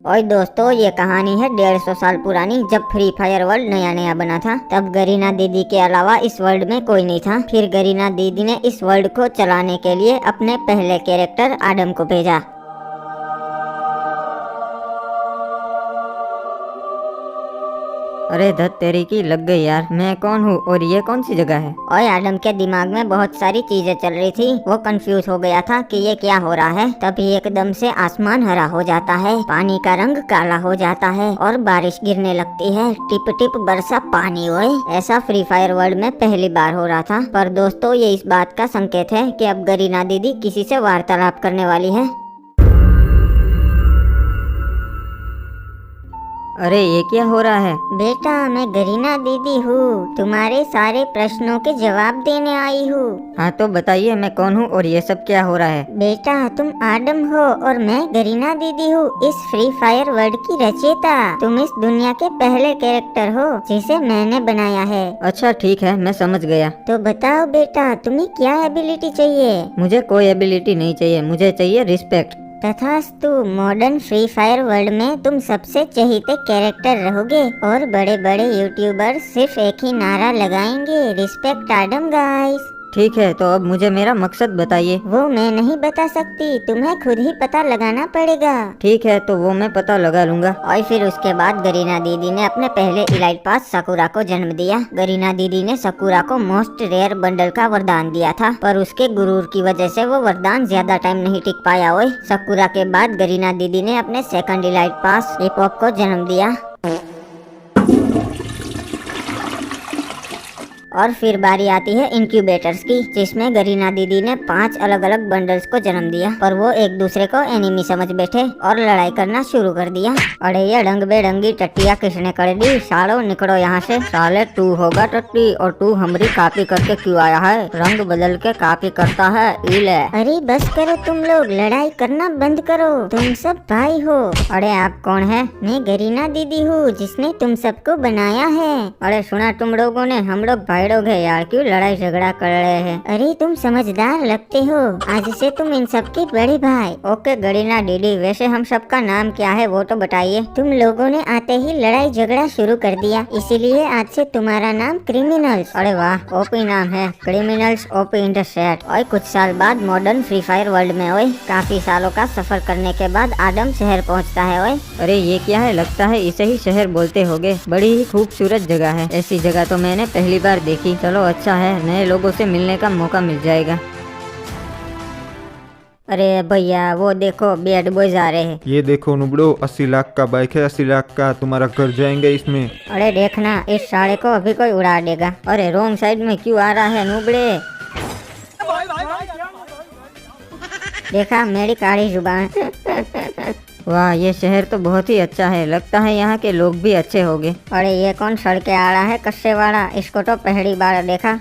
और दोस्तों ये कहानी है 150 साल पुरानी। जब फ्री फायर वर्ल्ड नया नया बना था तब गरीना दीदी के अलावा इस वर्ल्ड में कोई नहीं था। फिर गरीना दीदी ने इस वर्ल्ड को चलाने के लिए अपने पहले कैरेक्टर आडम को भेजा। अरे धत तेरी की लग गई यार, मैं कौन हूँ और ये कौन सी जगह है? और आडम के दिमाग में बहुत सारी चीजें चल रही थी। वो कंफ्यूज हो गया था कि ये क्या हो रहा है। तभी एकदम से आसमान हरा हो जाता है, पानी का रंग काला हो जाता है और बारिश गिरने लगती है। टिप टिप बरसा पानी ओए। ऐसा फ्री फायर वर्ल्ड में पहली बार हो रहा था। पर दोस्तों ये इस बात का संकेत है कि अब गरीना दीदी किसी से वार्तालाप करने वाली है। अरे ये क्या हो रहा है? बेटा मैं गरीना दीदी हूँ, तुम्हारे सारे प्रश्नों के जवाब देने आई हूँ। हाँ तो बताइए मैं कौन हूँ और ये सब क्या हो रहा है? बेटा तुम आडम हो और मैं गरीना दीदी हूँ, इस फ्री फायर वर्ल्ड की रचयिता। तुम इस दुनिया के पहले कैरेक्टर हो जिसे मैंने बनाया है। अच्छा ठीक है, मैं समझ गया। तो बताओ बेटा तुम्हें क्या एबिलिटी चाहिए? मुझे कोई एबिलिटी नहीं चाहिए, मुझे चाहिए रिस्पेक्ट। तथास्तु, मॉडर्न फ्री फायर वर्ल्ड में तुम सबसे चहीते कैरेक्टर रहोगे और बड़े बड़े यूट्यूबर सिर्फ एक ही नारा लगाएंगे, रिस्पेक्ट आडम गाइस। ठीक है तो अब मुझे मेरा मकसद बताइए। वो मैं नहीं बता सकती, तुम्हें खुद ही पता लगाना पड़ेगा। ठीक है तो वो मैं पता लगा लूंगा। और फिर उसके बाद गरीना दीदी ने अपने पहले इलाइट पास सकुरा को जन्म दिया। गरीना दीदी ने सकुरा को मोस्ट रेयर बंडल का वरदान दिया था, पर उसके गुरूर की वजह से वो वरदान ज्यादा टाइम नहीं टिक पाया। ओए सकुरा के बाद गरीना दीदी ने अपने सेकंड इलाइट पास हिपहॉप को जन्म दिया। और फिर बारी आती है इंक्यूबेटर्स की, जिसमें गरीना दीदी ने 5 अलग अलग बंडल्स को जन्म दिया। पर वो एक दूसरे को एनिमी समझ बैठे और लड़ाई करना शुरू कर दिया। अरे ये रंग बेरंगी टट्टिया किसने कर दी? सालो निकलो यहाँ से। साले तू होगा टट्टी और तू हमारी कॉपी करके क्यों आया है? रंग बदल के कॉपी करता है इले। अरे बस करो तुम लोग, लड़ाई करना बंद करो, तुम सब भाई हो। अरे आप कौन है? मैं गरीना दीदी हूँ जिसने तुम सबको बनाया है। अरे सुना तुम लोगों ने, हम लोग भाई लोग हैं यार, क्यों लड़ाई झगड़ा कर रहे हैं? अरे तुम समझदार लगते हो, आज से तुम इन सब के बड़े भाई। ओके गरीना दीदी, वैसे हम सबका नाम क्या है वो तो बताइए। तुम लोगों ने आते ही लड़ाई झगड़ा शुरू कर दिया, इसीलिए आज से तुम्हारा नाम क्रिमिनल्स। अरे वाह ओपी नाम है, क्रिमिनल्स ओपी इंटरसेट। और कुछ साल बाद मॉडर्न फ्री फायर वर्ल्ड में ओए काफी सालों का सफर करने के बाद आडम शहर पहुँचता है। ओए अरे ये क्या है? लगता है इसे ही शहर बोलते होगे। बड़ी ही खूबसूरत जगह है, ऐसी जगह तो मैंने पहली बार देखी। चलो अच्छा है, नए लोगों से मिलने का मौका मिल जाएगा। अरे भैया वो देखो बैड बॉयज आ रहे हैं। ये देखो नुबड़ो, 80 लाख का बाइक है, 80 लाख का। तुम्हारा घर जाएंगे इसमें। अरे देखना इस साले को अभी कोई उड़ा देगा। अरे रॉन्ग साइड में क्यों आ रहा है नुबड़े? देखा मेरी काली जुबान। वाह ये शहर तो बहुत ही अच्छा है, लगता है यहाँ के लोग भी अच्छे होंगे। अरे ये कौन सड़के आ रहा है कस्से वाला? इसको तो पहली बार देखा।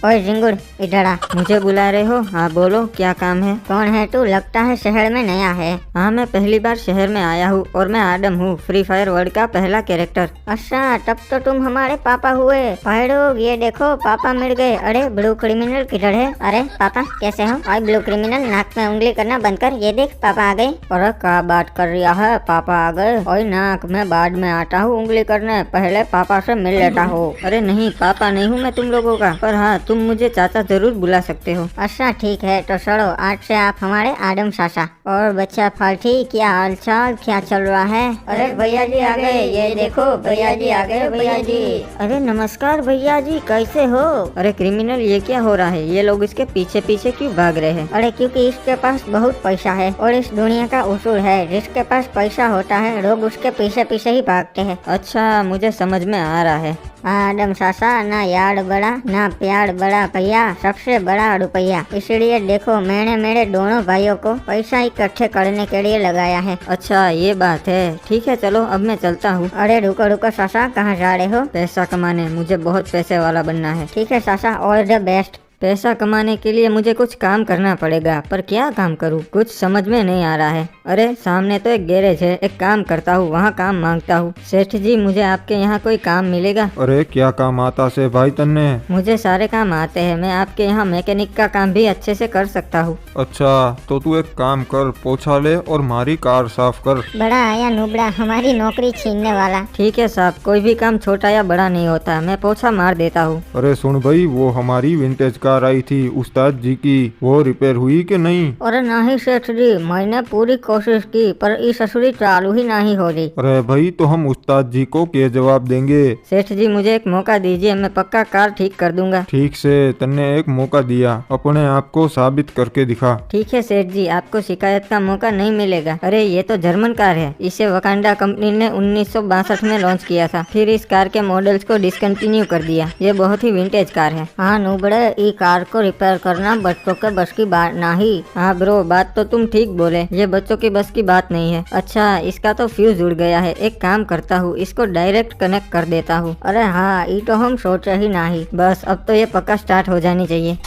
ओए जिंगुर इधर आ। मुझे बुला रहे हो? हाँ बोलो क्या काम है? कौन है तू? लगता है शहर में नया है। हाँ मैं पहली बार शहर में आया हूँ और मैं आडम हूँ, फ्री फायर वर्ल्ड का पहला कैरेक्टर। अच्छा तब तो तुम हमारे पापा हुए। भाई लोग ये देखो पापा मिल गए। अरे ब्लू क्रिमिनल किधर है? अरे पापा कैसे हो? और ब्लू क्रिमिनल नाक में उंगली करना बंद कर, ये देख पापा आ गए। अरे क्या बात कर रहा है, पापा आ गए? और नाक में बाद में आता हूँ उंगली करने, पहले पापा से मिल लेता हूँ। अरे नहीं पापा नहीं हूँ मैं तुम लोगों का, पर हाँ तुम मुझे चाचा जरूर बुला सकते हो। अच्छा ठीक है तो चलो आज से आप हमारे आडम चाचा। और बच्चा फाल्टी क्या हाल चाल, क्या चल रहा है? अरे भैया जी आ गए, ये देखो भैया जी आ गए। भैया जी अरे नमस्कार भैया जी, कैसे हो? अरे क्रिमिनल ये क्या हो रहा है? ये लोग इसके पीछे पीछे क्यों भाग रहे हैं? अरे क्योंकि इसके पास बहुत पैसा है और इस दुनिया का उसूल है, जिसके पास पैसा होता है लोग उसके पीछे पीछे ही भागते हैं। अच्छा मुझे समझ में आ रहा है। आडम चाचा ना यार बड़ा ना प्यार बड़ा भैया, सबसे बड़ा रुपया। इसलिए देखो मैंने मेरे दोनों भाइयों को पैसा इकट्ठे करने के लिए लगाया है। अच्छा ये बात है, ठीक है चलो अब मैं चलता हूँ। अरे रुको रुको चाचा, कहाँ जा रहे हो? पैसा कमाने, मुझे बहुत पैसे वाला बनना है। ठीक है चाचा, ऑल द बेस्ट। पैसा कमाने के लिए मुझे कुछ काम करना पड़ेगा, पर क्या काम करूँ कुछ समझ में नहीं आ रहा है। अरे सामने तो एक गैरेज है, एक काम करता हूँ, वहाँ काम मांगता हूँ। सेठ जी मुझे आपके यहाँ कोई काम मिलेगा? अरे क्या काम आता से भाई तन्ने? मुझे सारे काम आते हैं, मैं आपके यहाँ मैकेनिक का काम भी अच्छे से कर सकता हूँ। अच्छा तो तू एक काम कर, पोछा ले और हमारी कार साफ कर। बड़ा आया नुबड़ा, हमारी नौकरी छीनने वाला। ठीक है साहब, कोई भी काम छोटा या बड़ा नहीं होता, मैं पोछा मार देता हूँ। अरे सुन भाई, वो हमारी विंटेज कार आई थी उस्ताद जी की, वो रिपेयर हुई कि नहीं? अरे नहीं सेठ जी, मैंने पूरी कोशिश की पर ई ससुरी चालू ही नहीं हो रही। अरे भाई तो हम उस्ताद जी को क्या जवाब देंगे? सेठ जी मुझे एक मौका दीजिए, मैं पक्का कार ठीक कर दूंगा। ठीक से तन्ने एक मौका दिया, अपने आप को साबित करके दिखा। ठीक है सेठ जी, आपको शिकायत का मौका नहीं मिलेगा। अरे ये तो जर्मन कार है, इसे वकांडा कंपनी ने 1962 में लॉन्च किया था, फिर इस कार के मॉडल्स को डिसकंटिन्यू कर दिया। ये बहुत ही विंटेज कार है। हाँ नुबड़े, ई कार को रिपेयर करना बच्चों के बस की बात नहीं। हाँ ब्रो, बात तो तुम ठीक बोले, ये बच्चों की बस की बात नहीं है। अच्छा, इसका तो फ्यूज उड़ गया है, एक काम करता हूँ, इसको डायरेक्ट कनेक्ट कर देता हूँ। अरे हाँ, ये तो हम सोचे ही नहीं। बस अब तो ये पक्का स्टार्ट हो जानी चाहिए।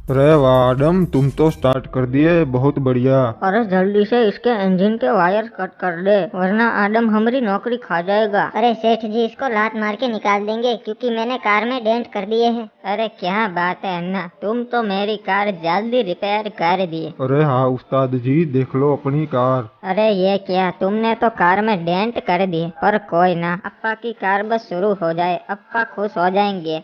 अरे वाह आदम, तुम तो स्टार्ट कर दिए, बहुत बढ़िया। अरे जल्दी से इसके इंजन के वायर कट कर दे, वरना आदम हमारी नौकरी खा जाएगा। अरे सेठ जी, इसको लात मार के निकाल देंगे क्योंकि मैंने कार में डेंट कर दिए हैं। अरे क्या बात है अन्ना, तुम तो मेरी कार जल्दी रिपेयर कर दिए। अरे हाँ उस्ताद जी, देख लो अपनी कार। अरे ये क्या, तुमने तो कार में डेंट कर दिए, पर कोई ना, अप्पा की कार बस शुरू हो जाए, अप्पा खुश हो जाएंगे।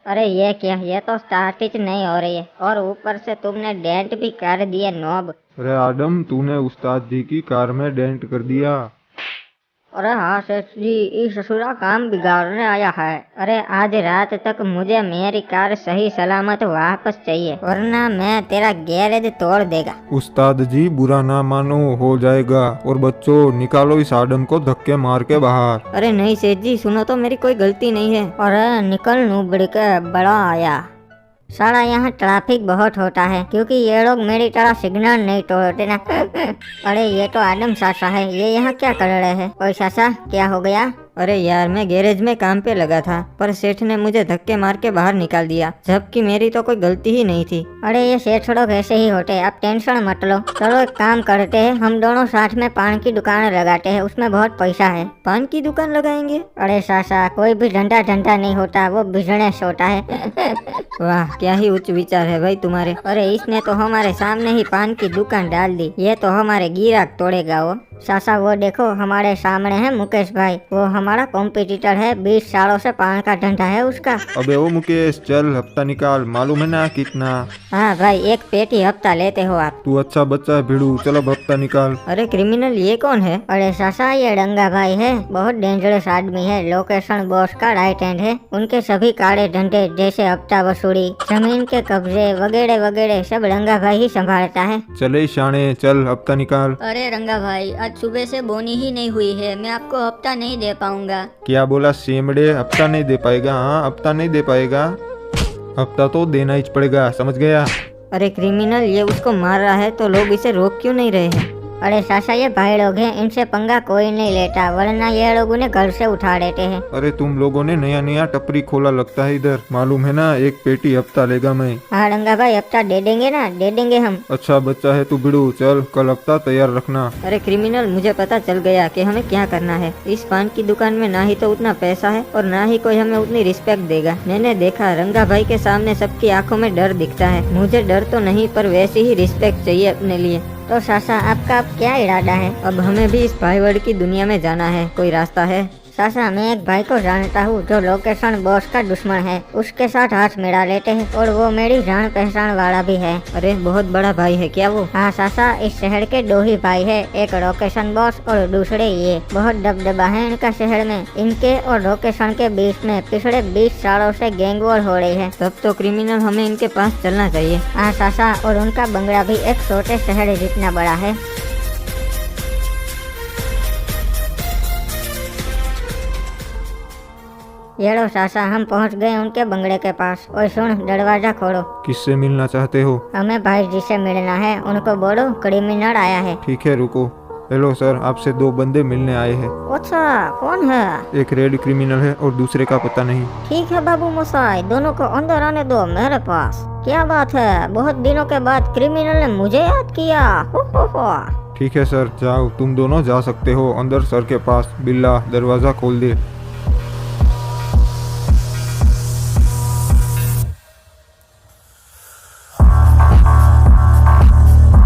अरे ये क्या, ये तो स्टार्ट ही नहीं हो रही है, और ऊपर से तुमने डेंट भी कर दिए नॉब। अरे आदम, तूने उस्ताद जी की कार में डेंट कर दिया। अरे हाँ सेठ जी, इस ससुरा काम बिगाड़ने आया है। अरे आज रात तक मुझे मेरी कार सही सलामत वापस चाहिए, वरना मैं तेरा गैरेज तोड़ देगा। उस्ताद जी बुरा ना मानो, हो जाएगा। और बच्चों, निकालो इस आदम को धक्के मार के बाहर। अरे नहीं सेठ जी, सुनो तो, मेरी कोई गलती नहीं है। अरे निकल नुबड़ी के बड़ा आया। साला यहाँ ट्रैफिक बहुत होता है क्योंकि ये लोग मेरी तरह सिग्नल नहीं तोड़ते ना। अरे ये तो आदम सासा है, ये यहाँ क्या कर रहे हैं? ओए सासा, क्या हो गया? अरे यार, मैं गैरेज में काम पे लगा था, पर सेठ ने मुझे धक्के मार के बाहर निकाल दिया, जबकि मेरी तो कोई गलती ही नहीं थी। अरे ये सेठ लोग ऐसे ही होते हैं, आप टेंशन मत लो। चलो एक काम करते हैं, हम दोनों साथ में पान की दुकान लगाते हैं, उसमें बहुत पैसा है। पान की दुकान लगाएंगे? अरे सासा, कोई भी धंधा धंधा नहीं होता, वो बिजनेस होता है। वाह, क्या ही उच्च विचार है भाई तुम्हारे। अरे इसने तो हमारे सामने ही पान की दुकान डाल दी, ये तो हमारे गिराक तोड़ेगा वो। सासा वो देखो, हमारे सामने है मुकेश भाई, वो हमारा कॉम्पिटिटर है, 20 सालों से पान का धंधा है उसका। अबे ओ मुकेश, चल हफ्ता निकाल, मालूम है ना कितना? हाँ भाई, एक पेटी हफ्ता लेते हो आप। तू अच्छा बच्चा है भिड़ू, चलो अब हफ्ता निकाल। अरे क्रिमिनल, ये कौन है? अरे सासा, ये डंगा भाई है, बहुत डेंजरस आदमी है, लोकेशन बॉस का राइट हैंड है। उनके सभी काले धंधे जैसे हफ्ता वसूली, जमीन के कब्जे वगैरह वगैरह सब डंगा भाई ही संभालता है। चले शाने, चल हफ्ता निकाल। अरे रंगा भाई, आज सुबह से बोनी ही नहीं हुई है, मैं आपको हफ्ता नहीं दे पाऊंगा। क्या बोला सेमड़े? हफ्ता नहीं दे पाएगा? हाँ हफ्ता नहीं दे पाएगा, हफ्ता तो देना ही पड़ेगा, समझ गया? अरे क्रिमिनल, ये उसको मार रहा है तो लोग इसे रोक क्यों नहीं रहे हैं? अरे सासा, ये भाई लोग हैं, इनसे पंगा कोई नहीं लेता, वरना ये लोग उन्हें घर से उठा लेते हैं। अरे तुम लोगों ने नया नया टपरी खोला लगता है इधर, मालूम है ना? एक पेटी हफ्ता लेगा मैं। हाँ डंगा भाई, हफ्ता दे देंगे ना, दे देंगे हम। अच्छा बच्चा है तू भिड़ू, चल कल हफ्ता तैयार रखना। अरे क्रिमिनल, मुझे पता चल गया कि हमें क्या करना है। इस पान की दुकान में ना ही तो उतना पैसा है और ना ही कोई हमें उतनी रिस्पेक्ट देगा। मैंने देखा, रंगा भाई के सामने सबकी आंखों में डर दिखता है। मुझे डर तो नहीं, पर वैसी ही रिस्पेक्ट चाहिए अपने लिए। तो सासा, आपका अब क्या इरादा है? अब हमें भी इस भाईवर्ड की दुनिया में जाना है, कोई रास्ता है? सासा, मैं एक भाई को जानता हूँ जो लोकेशन बॉस का दुश्मन है, उसके साथ हाथ मिला लेते हैं, और वो मेरी जान पहचान वाला भी है। अरे बहुत बड़ा भाई है क्या वो? हाँ सासा, इस शहर के 2 ही भाई है, एक लोकेशन बॉस और दूसरे ये। बहुत दबदबा है इनका शहर में। इनके और लोकेशन के बीच में पिछले 20 सालों से गैंग वॉर हो रही है। तब तो क्रिमिनल, हमें इनके पास चलना चाहिए। हाँ सासा, और उनका बंगला भी एक छोटे शहर जितना बड़ा है। ये लो सासा, हम पहुंच गए उनके बंगले के पास। और सुन, दरवाजा खोलो। किससे मिलना चाहते हो? हमें भाई जी से मिलना है, उनको बोलो क्रिमिनल आया है। ठीक है रुको। हेलो सर, आपसे 2 बंदे मिलने आए हैं। अच्छा, कौन है? एक रेड क्रिमिनल है और दूसरे का पता नहीं। ठीक है बाबू मोसाई, दोनों को अंदर आने दो मेरे पास। क्या बात है, बहुत दिनों के बाद क्रिमिनल ने मुझे याद किया। हो। ठीक है सर, जाओ, तुम दोनों जा सकते हो अंदर सर के पास। बिल्ला, दरवाजा खोल दे।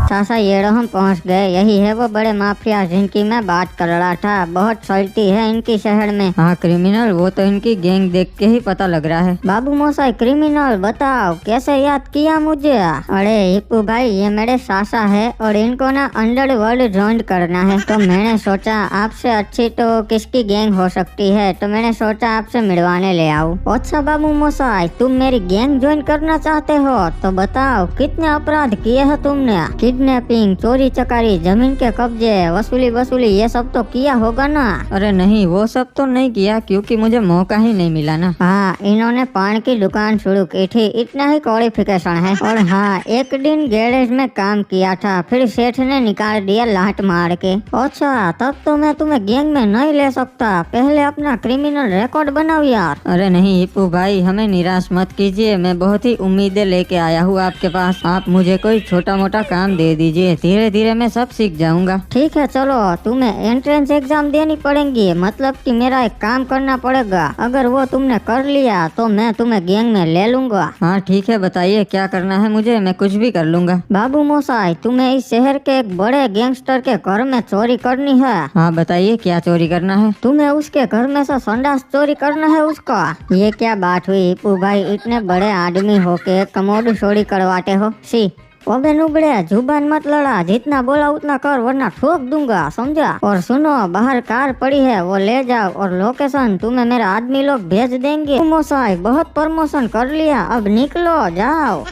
सासा ये लो हम पहुंच गए। यही है वो बड़े माफिया जिनकी मैं बात कर रहा था। बहुत चलती है इनकी शहर में। हाँ क्रिमिनल, वो तो इनकी गैंग देख के ही पता लग रहा है। बाबू मोसाई क्रिमिनल, बताओ कैसे याद किया मुझे? अरे हिप्पू भाई, ये मेरे सासा है और इनको ना अंडरवर्ल्ड ज्वाइन करना है। तो मैंने सोचा आपसे अच्छी तो किसकी गैंग हो सकती है, तो मैंने सोचा आपसे मिलवाने ले आऊं। अच्छा बाबू मोसाई, तुम मेरी गैंग ज्वाइन करना चाहते हो तो बताओ कितने अपराध किए हैं तुमने? किडनैपिंग, चोरी चकारी, जमीन के कब्जे, वसूली ये सब तो किया होगा ना? अरे नहीं, वो सब तो नहीं किया क्योंकि मुझे मौका ही नहीं मिला ना। हाँ, इन्होंने पान की दुकान शुरू की थी, इतना ही क्वालिफिकेशन है। और हाँ, एक दिन गैरेज में काम किया था, फिर सेठ ने निकाल दिया लात मार के। अच्छा, तब तो मैं तुम्हें गैंग में नहीं ले सकता। पहले अपना क्रिमिनल रिकॉर्ड बनाओ यार। अरे नहीं हिप्पू भाई, हमें निराश मत कीजिए। मैं बहुत ही उम्मीदें लेके आया हूँ आपके पास। आप मुझे कोई छोटा मोटा काम दे दीजिए, धीरे धीरे मैं सब सीख जाऊंगा। ठीक है, चलो तुम्हें एंट्रेंस एग्जाम देनी पड़ेगी, मतलब कि मेरा एक काम करना पड़ेगा। अगर वो तुमने कर लिया तो मैं तुम्हें गैंग में ले लूंगा। हाँ ठीक है, बताइए क्या करना है मुझे, मैं कुछ भी कर लूंगा। बाबू मोसाई, तुम्हें इस शहर के एक बड़े गैंगस्टर के घर में चोरी करनी है। हाँ बताइए क्या चोरी करना है। तुम्हें उसके घर में से संडास चोरी करना है उसका। ये क्या बात हुई हिप्पू भाई, इतने बड़े आदमी होके कमोड चोरी करवाते हो? सी ओबे नुबड़े, जुबान मत लड़ा, जितना बोला उतना कर वरना ठोक दूंगा, समझा? और सुनो, बाहर कार पड़ी है वो ले जाओ और लोकेशन तुम्हें मेरे आदमी लोग भेज देंगे। मोसाई बहुत प्रमोशन कर लिया, अब निकलो जाओ।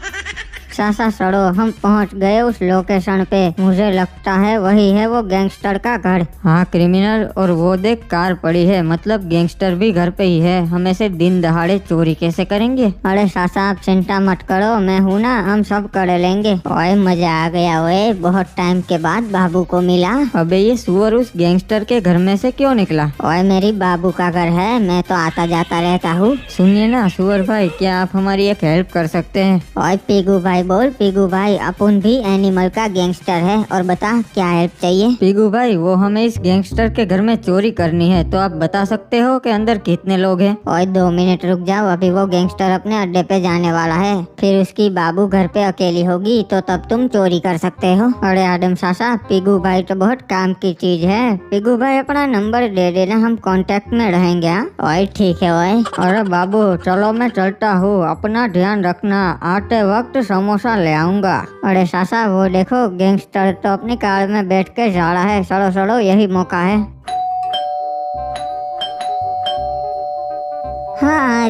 सासा सड़ो, हम पहुंच गए उस लोकेशन पे। मुझे लगता है वही है वो गैंगस्टर का घर। हाँ क्रिमिनल, और वो देख कार पड़ी है, मतलब गैंगस्टर भी घर पे ही है। हम ऐसे दिन दहाड़े चोरी कैसे करेंगे? अरे सासा आप चिंता मत करो, मैं हूँ ना, हम सब कर लेंगे। ओए मजा आ गया, ओए बहुत टाइम के बाद बाबू को मिला। अबे ये सुअर उस गैंगस्टर के घर में से क्यों निकला? ओए मेरी बाबू का घर है, मैं तो आता जाता रहता हूँ। सुनिए ना सुअर भाई, क्या आप हमारी एक हेल्प कर सकते हैं? ओए पीगू भाई बोल, पीगू भाई अपन भी एनिमल का गैंगस्टर है। और बता क्या हेल्प चाहिए? पीगू भाई, वो हमें इस गैंगस्टर के घर में चोरी करनी है, तो आप बता सकते हो कि अंदर कितने लोग हैं? ओए 2 मिनट रुक जाओ, अभी वो गैंगस्टर अपने अड्डे पे जाने वाला है, फिर उसकी बाबू घर पे अकेली होगी तो तब तुम चोरी कर सकते हो। अरे आदम सासा, पीगू भाई तो बहुत काम की चीज है। पीगू भाई अपना नंबर दे देना, हम कांटेक्ट में रहेंगे। ओए ठीक है ओए। अरे बाबू चलो मैं चलता हूँ, अपना ध्यान रखना, आते वक्त समोसा ले आऊंगा। अरे सासा वो देखो, गैंगस्टर तो अपनी कार में बैठ के जा रहा है। चलो चलो, यही मौका है। हाँ आ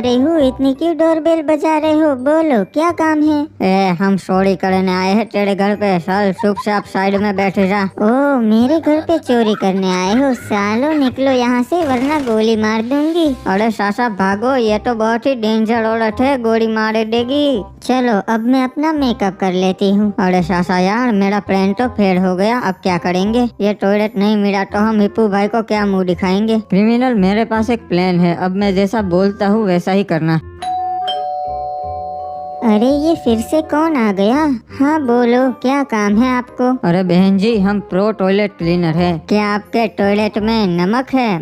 रही हूँ। इतनी क्यों डोरबेल बजा रहे हो? बोलो क्या काम है? हम चोरी करने आए हैं तेरे घर पे। चल चुपचाप साइड में बैठे जा। ओ मेरे घर पे चोरी करने आए हो? सालो निकलो यहाँ से वरना गोली मार दूंगी। अरे सासा भागो, ये तो बहुत ही डेंजर औरत है, गोली मार देगी। चलो अब मैं अपना मेकअप कर लेती हूँ। अरे सासा यार, मेरा प्लान तो फेल हो गया, अब क्या करेंगे? ये टॉयलेट नहीं मिला तो हम हिप्पू भाई को क्या मुंह दिखाएंगे? क्रिमिनल, मेरे पास एक प्लान है, अब मैं जैसा बोलता हूँ वैसा ही करना। अरे ये फिर से कौन आ गया? हाँ बोलो क्या काम है आपको? अरे बहन जी, हम प्रो टॉयलेट क्लीनर है। क्या आपके टॉयलेट में नमक है?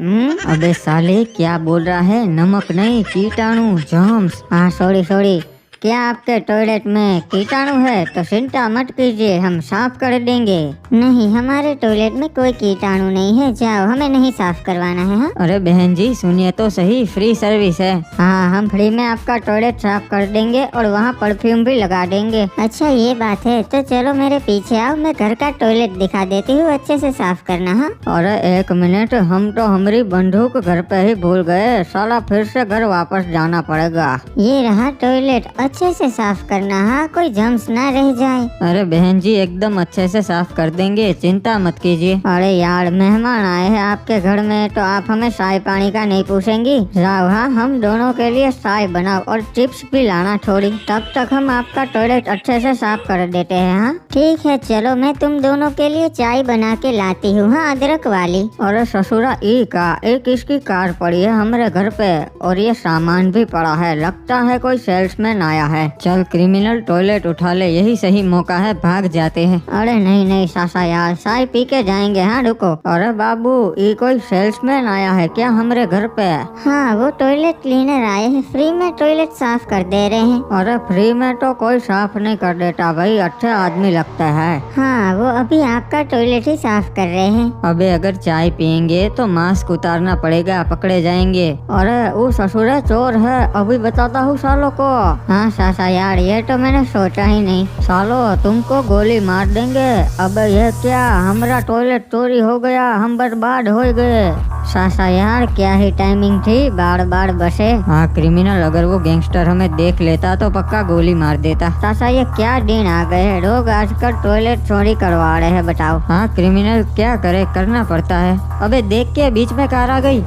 अबे साले क्या बोल रहा है? नमक नहीं, कीटाणु, जर्म्स। हाँ सॉरी। क्या आपके टॉयलेट में कीटाणु है? तो चिंता मत कीजिए, हम साफ कर देंगे। नहीं, हमारे टॉयलेट में कोई कीटाणु नहीं है, जाओ, हमें नहीं साफ करवाना है। हाँ? अरे बहन जी सुनिए तो सही, फ्री सर्विस है। हाँ, हम फ्री में आपका टॉयलेट साफ कर देंगे और वहाँ परफ्यूम भी लगा देंगे। अच्छा ये बात है, तो चलो मेरे पीछे आओ, मैं घर का टॉयलेट दिखा देती हूँ, अच्छे से साफ करना। हाँ? अरे एक मिनट, हम तो हमारी बंदूक घर पे ही भूल गए, साला फिर से घर वापस जाना पड़ेगा। ये रहा टॉयलेट, अच्छे से साफ करना। हाँ, कोई जम्स ना रह जाए। अरे बहन जी एकदम अच्छे से साफ कर देंगे, चिंता मत कीजिए। अरे यार, मेहमान आए हैं आपके घर में तो आप हमें चाय पानी का नहीं पूछेंगी? जाओ, हाँ हम दोनों के लिए चाय बनाओ और चिप्स भी लाना थोड़ी, तब तक हम आपका टॉयलेट अच्छे से साफ कर देते हैं। हाँ ठीक है, चलो मैं तुम दोनों के लिए चाय बना के लाती हूँ। हाँ, अदरक वाली। अरे ससुरा एक इसकी कार पड़ी है हमारे घर पे और ये सामान भी पड़ा है, लगता है कोई सेल्समैन आया आया है। चल क्रिमिनल, टॉयलेट उठा ले, यही सही मौका है, भाग जाते हैं। अरे नहीं नहीं सासा यार, चाय पी के जाएंगे। हाँ रुको। अरे बाबू, ये कोई सेल्समैन आया है क्या हमरे घर पे? हाँ वो टॉयलेट क्लीनर आए हैं, फ्री में टॉयलेट साफ कर दे रहे हैं। अरे फ्री में तो कोई साफ नहीं कर देता भाई, अच्छे आदमी लगता है। हाँ वो अभी आपका टॉयलेट ही साफ कर रहे हैं। अबे अगर चाय पियेंगे तो मास्क उतारना पड़ेगा, पकड़े जाएंगे। अरे वो ससुर चोर है, अभी बताता हूँ सालों को। हाँ सासा यार, ये तो मैंने सोचा ही नहीं। सालो तुमको गोली मार देंगे। अबे ये क्या, हमारा टॉयलेट चोरी हो गया, हम बर्बाद हो गए। सासा यार क्या ही टाइमिंग थी, बार बार बसे। हाँ क्रिमिनल, अगर वो गैंगस्टर हमें देख लेता तो पक्का गोली मार देता। सासा ये क्या दिन आ गए हैं, लोग आजकल टॉयलेट चोरी करवा रहे हैं, बताओ। हाँ क्रिमिनल, क्या करे, करना पड़ता है। अबे देख के बीच में कार आ गई।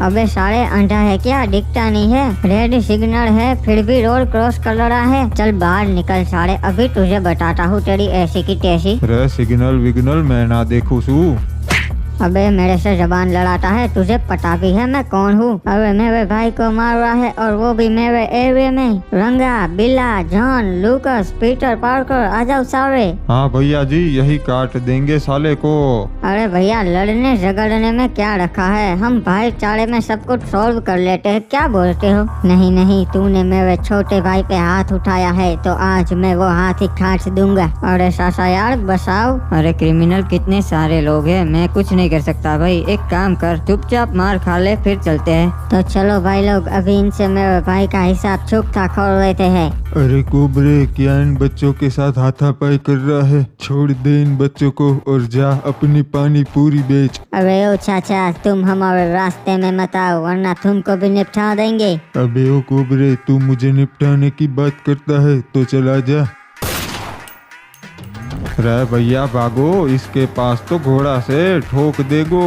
अबे साले अंधा है क्या, दिखता नहीं है? रेड सिग्नल है फिर भी रोड क्रॉस कर रहा है। चल बाहर निकल साले, अभी तुझे बताता हूँ तेरी ऐसी की तैसी। रे सिग्नल विग्नल मैं ना देखूं सू। अबे मेरे से जबान लड़ाता है, तुझे पता भी है मैं कौन हूँ? अबे मेरे भाई को मार रहा है, और वो भी मेरे एरिया में। रंगा, बिल्ला, जॉन, लूकस, पीटर पार्कर, आ जाओ सारे। हाँ भैया जी, यही काट देंगे साले को। अरे भैया लड़ने झगड़ने में क्या रखा है, हम भाईचारे में सब कुछ सॉल्व कर लेते हैं, क्या बोलते हो? नहीं नहीं, तूने मेरे छोटे भाई पे हाथ उठाया है तो आज मैं वो हाथ ही खाच दूंगा। अरे सासा यार बसाओ। अरे क्रिमिनल, कितने सारे लोग हैं, मैं कुछ नहीं कर सकता भाई। एक काम कर, चुपचाप मार खा ले, फिर चलते हैं। तो चलो भाई लोग, अभी इनसे मेरे भाई का हिसाब चुकता खोल लेते हैं। अरे कोबरे, क्या इन बच्चों के साथ हाथापाई कर रहा है? छोड़ दे इन बच्चों को और जा अपनी पानी पूरी बेच। अरे ओ चाचा, तुम हमारे रास्ते में मत आओ वरना तुमको भी निपटा देंगे। अबे ओ कोबरे, तू मुझे निपटाने की बात करता है तो चला जा। रे भैया भागो, इसके पास तो घोड़ा से ठोक देगो।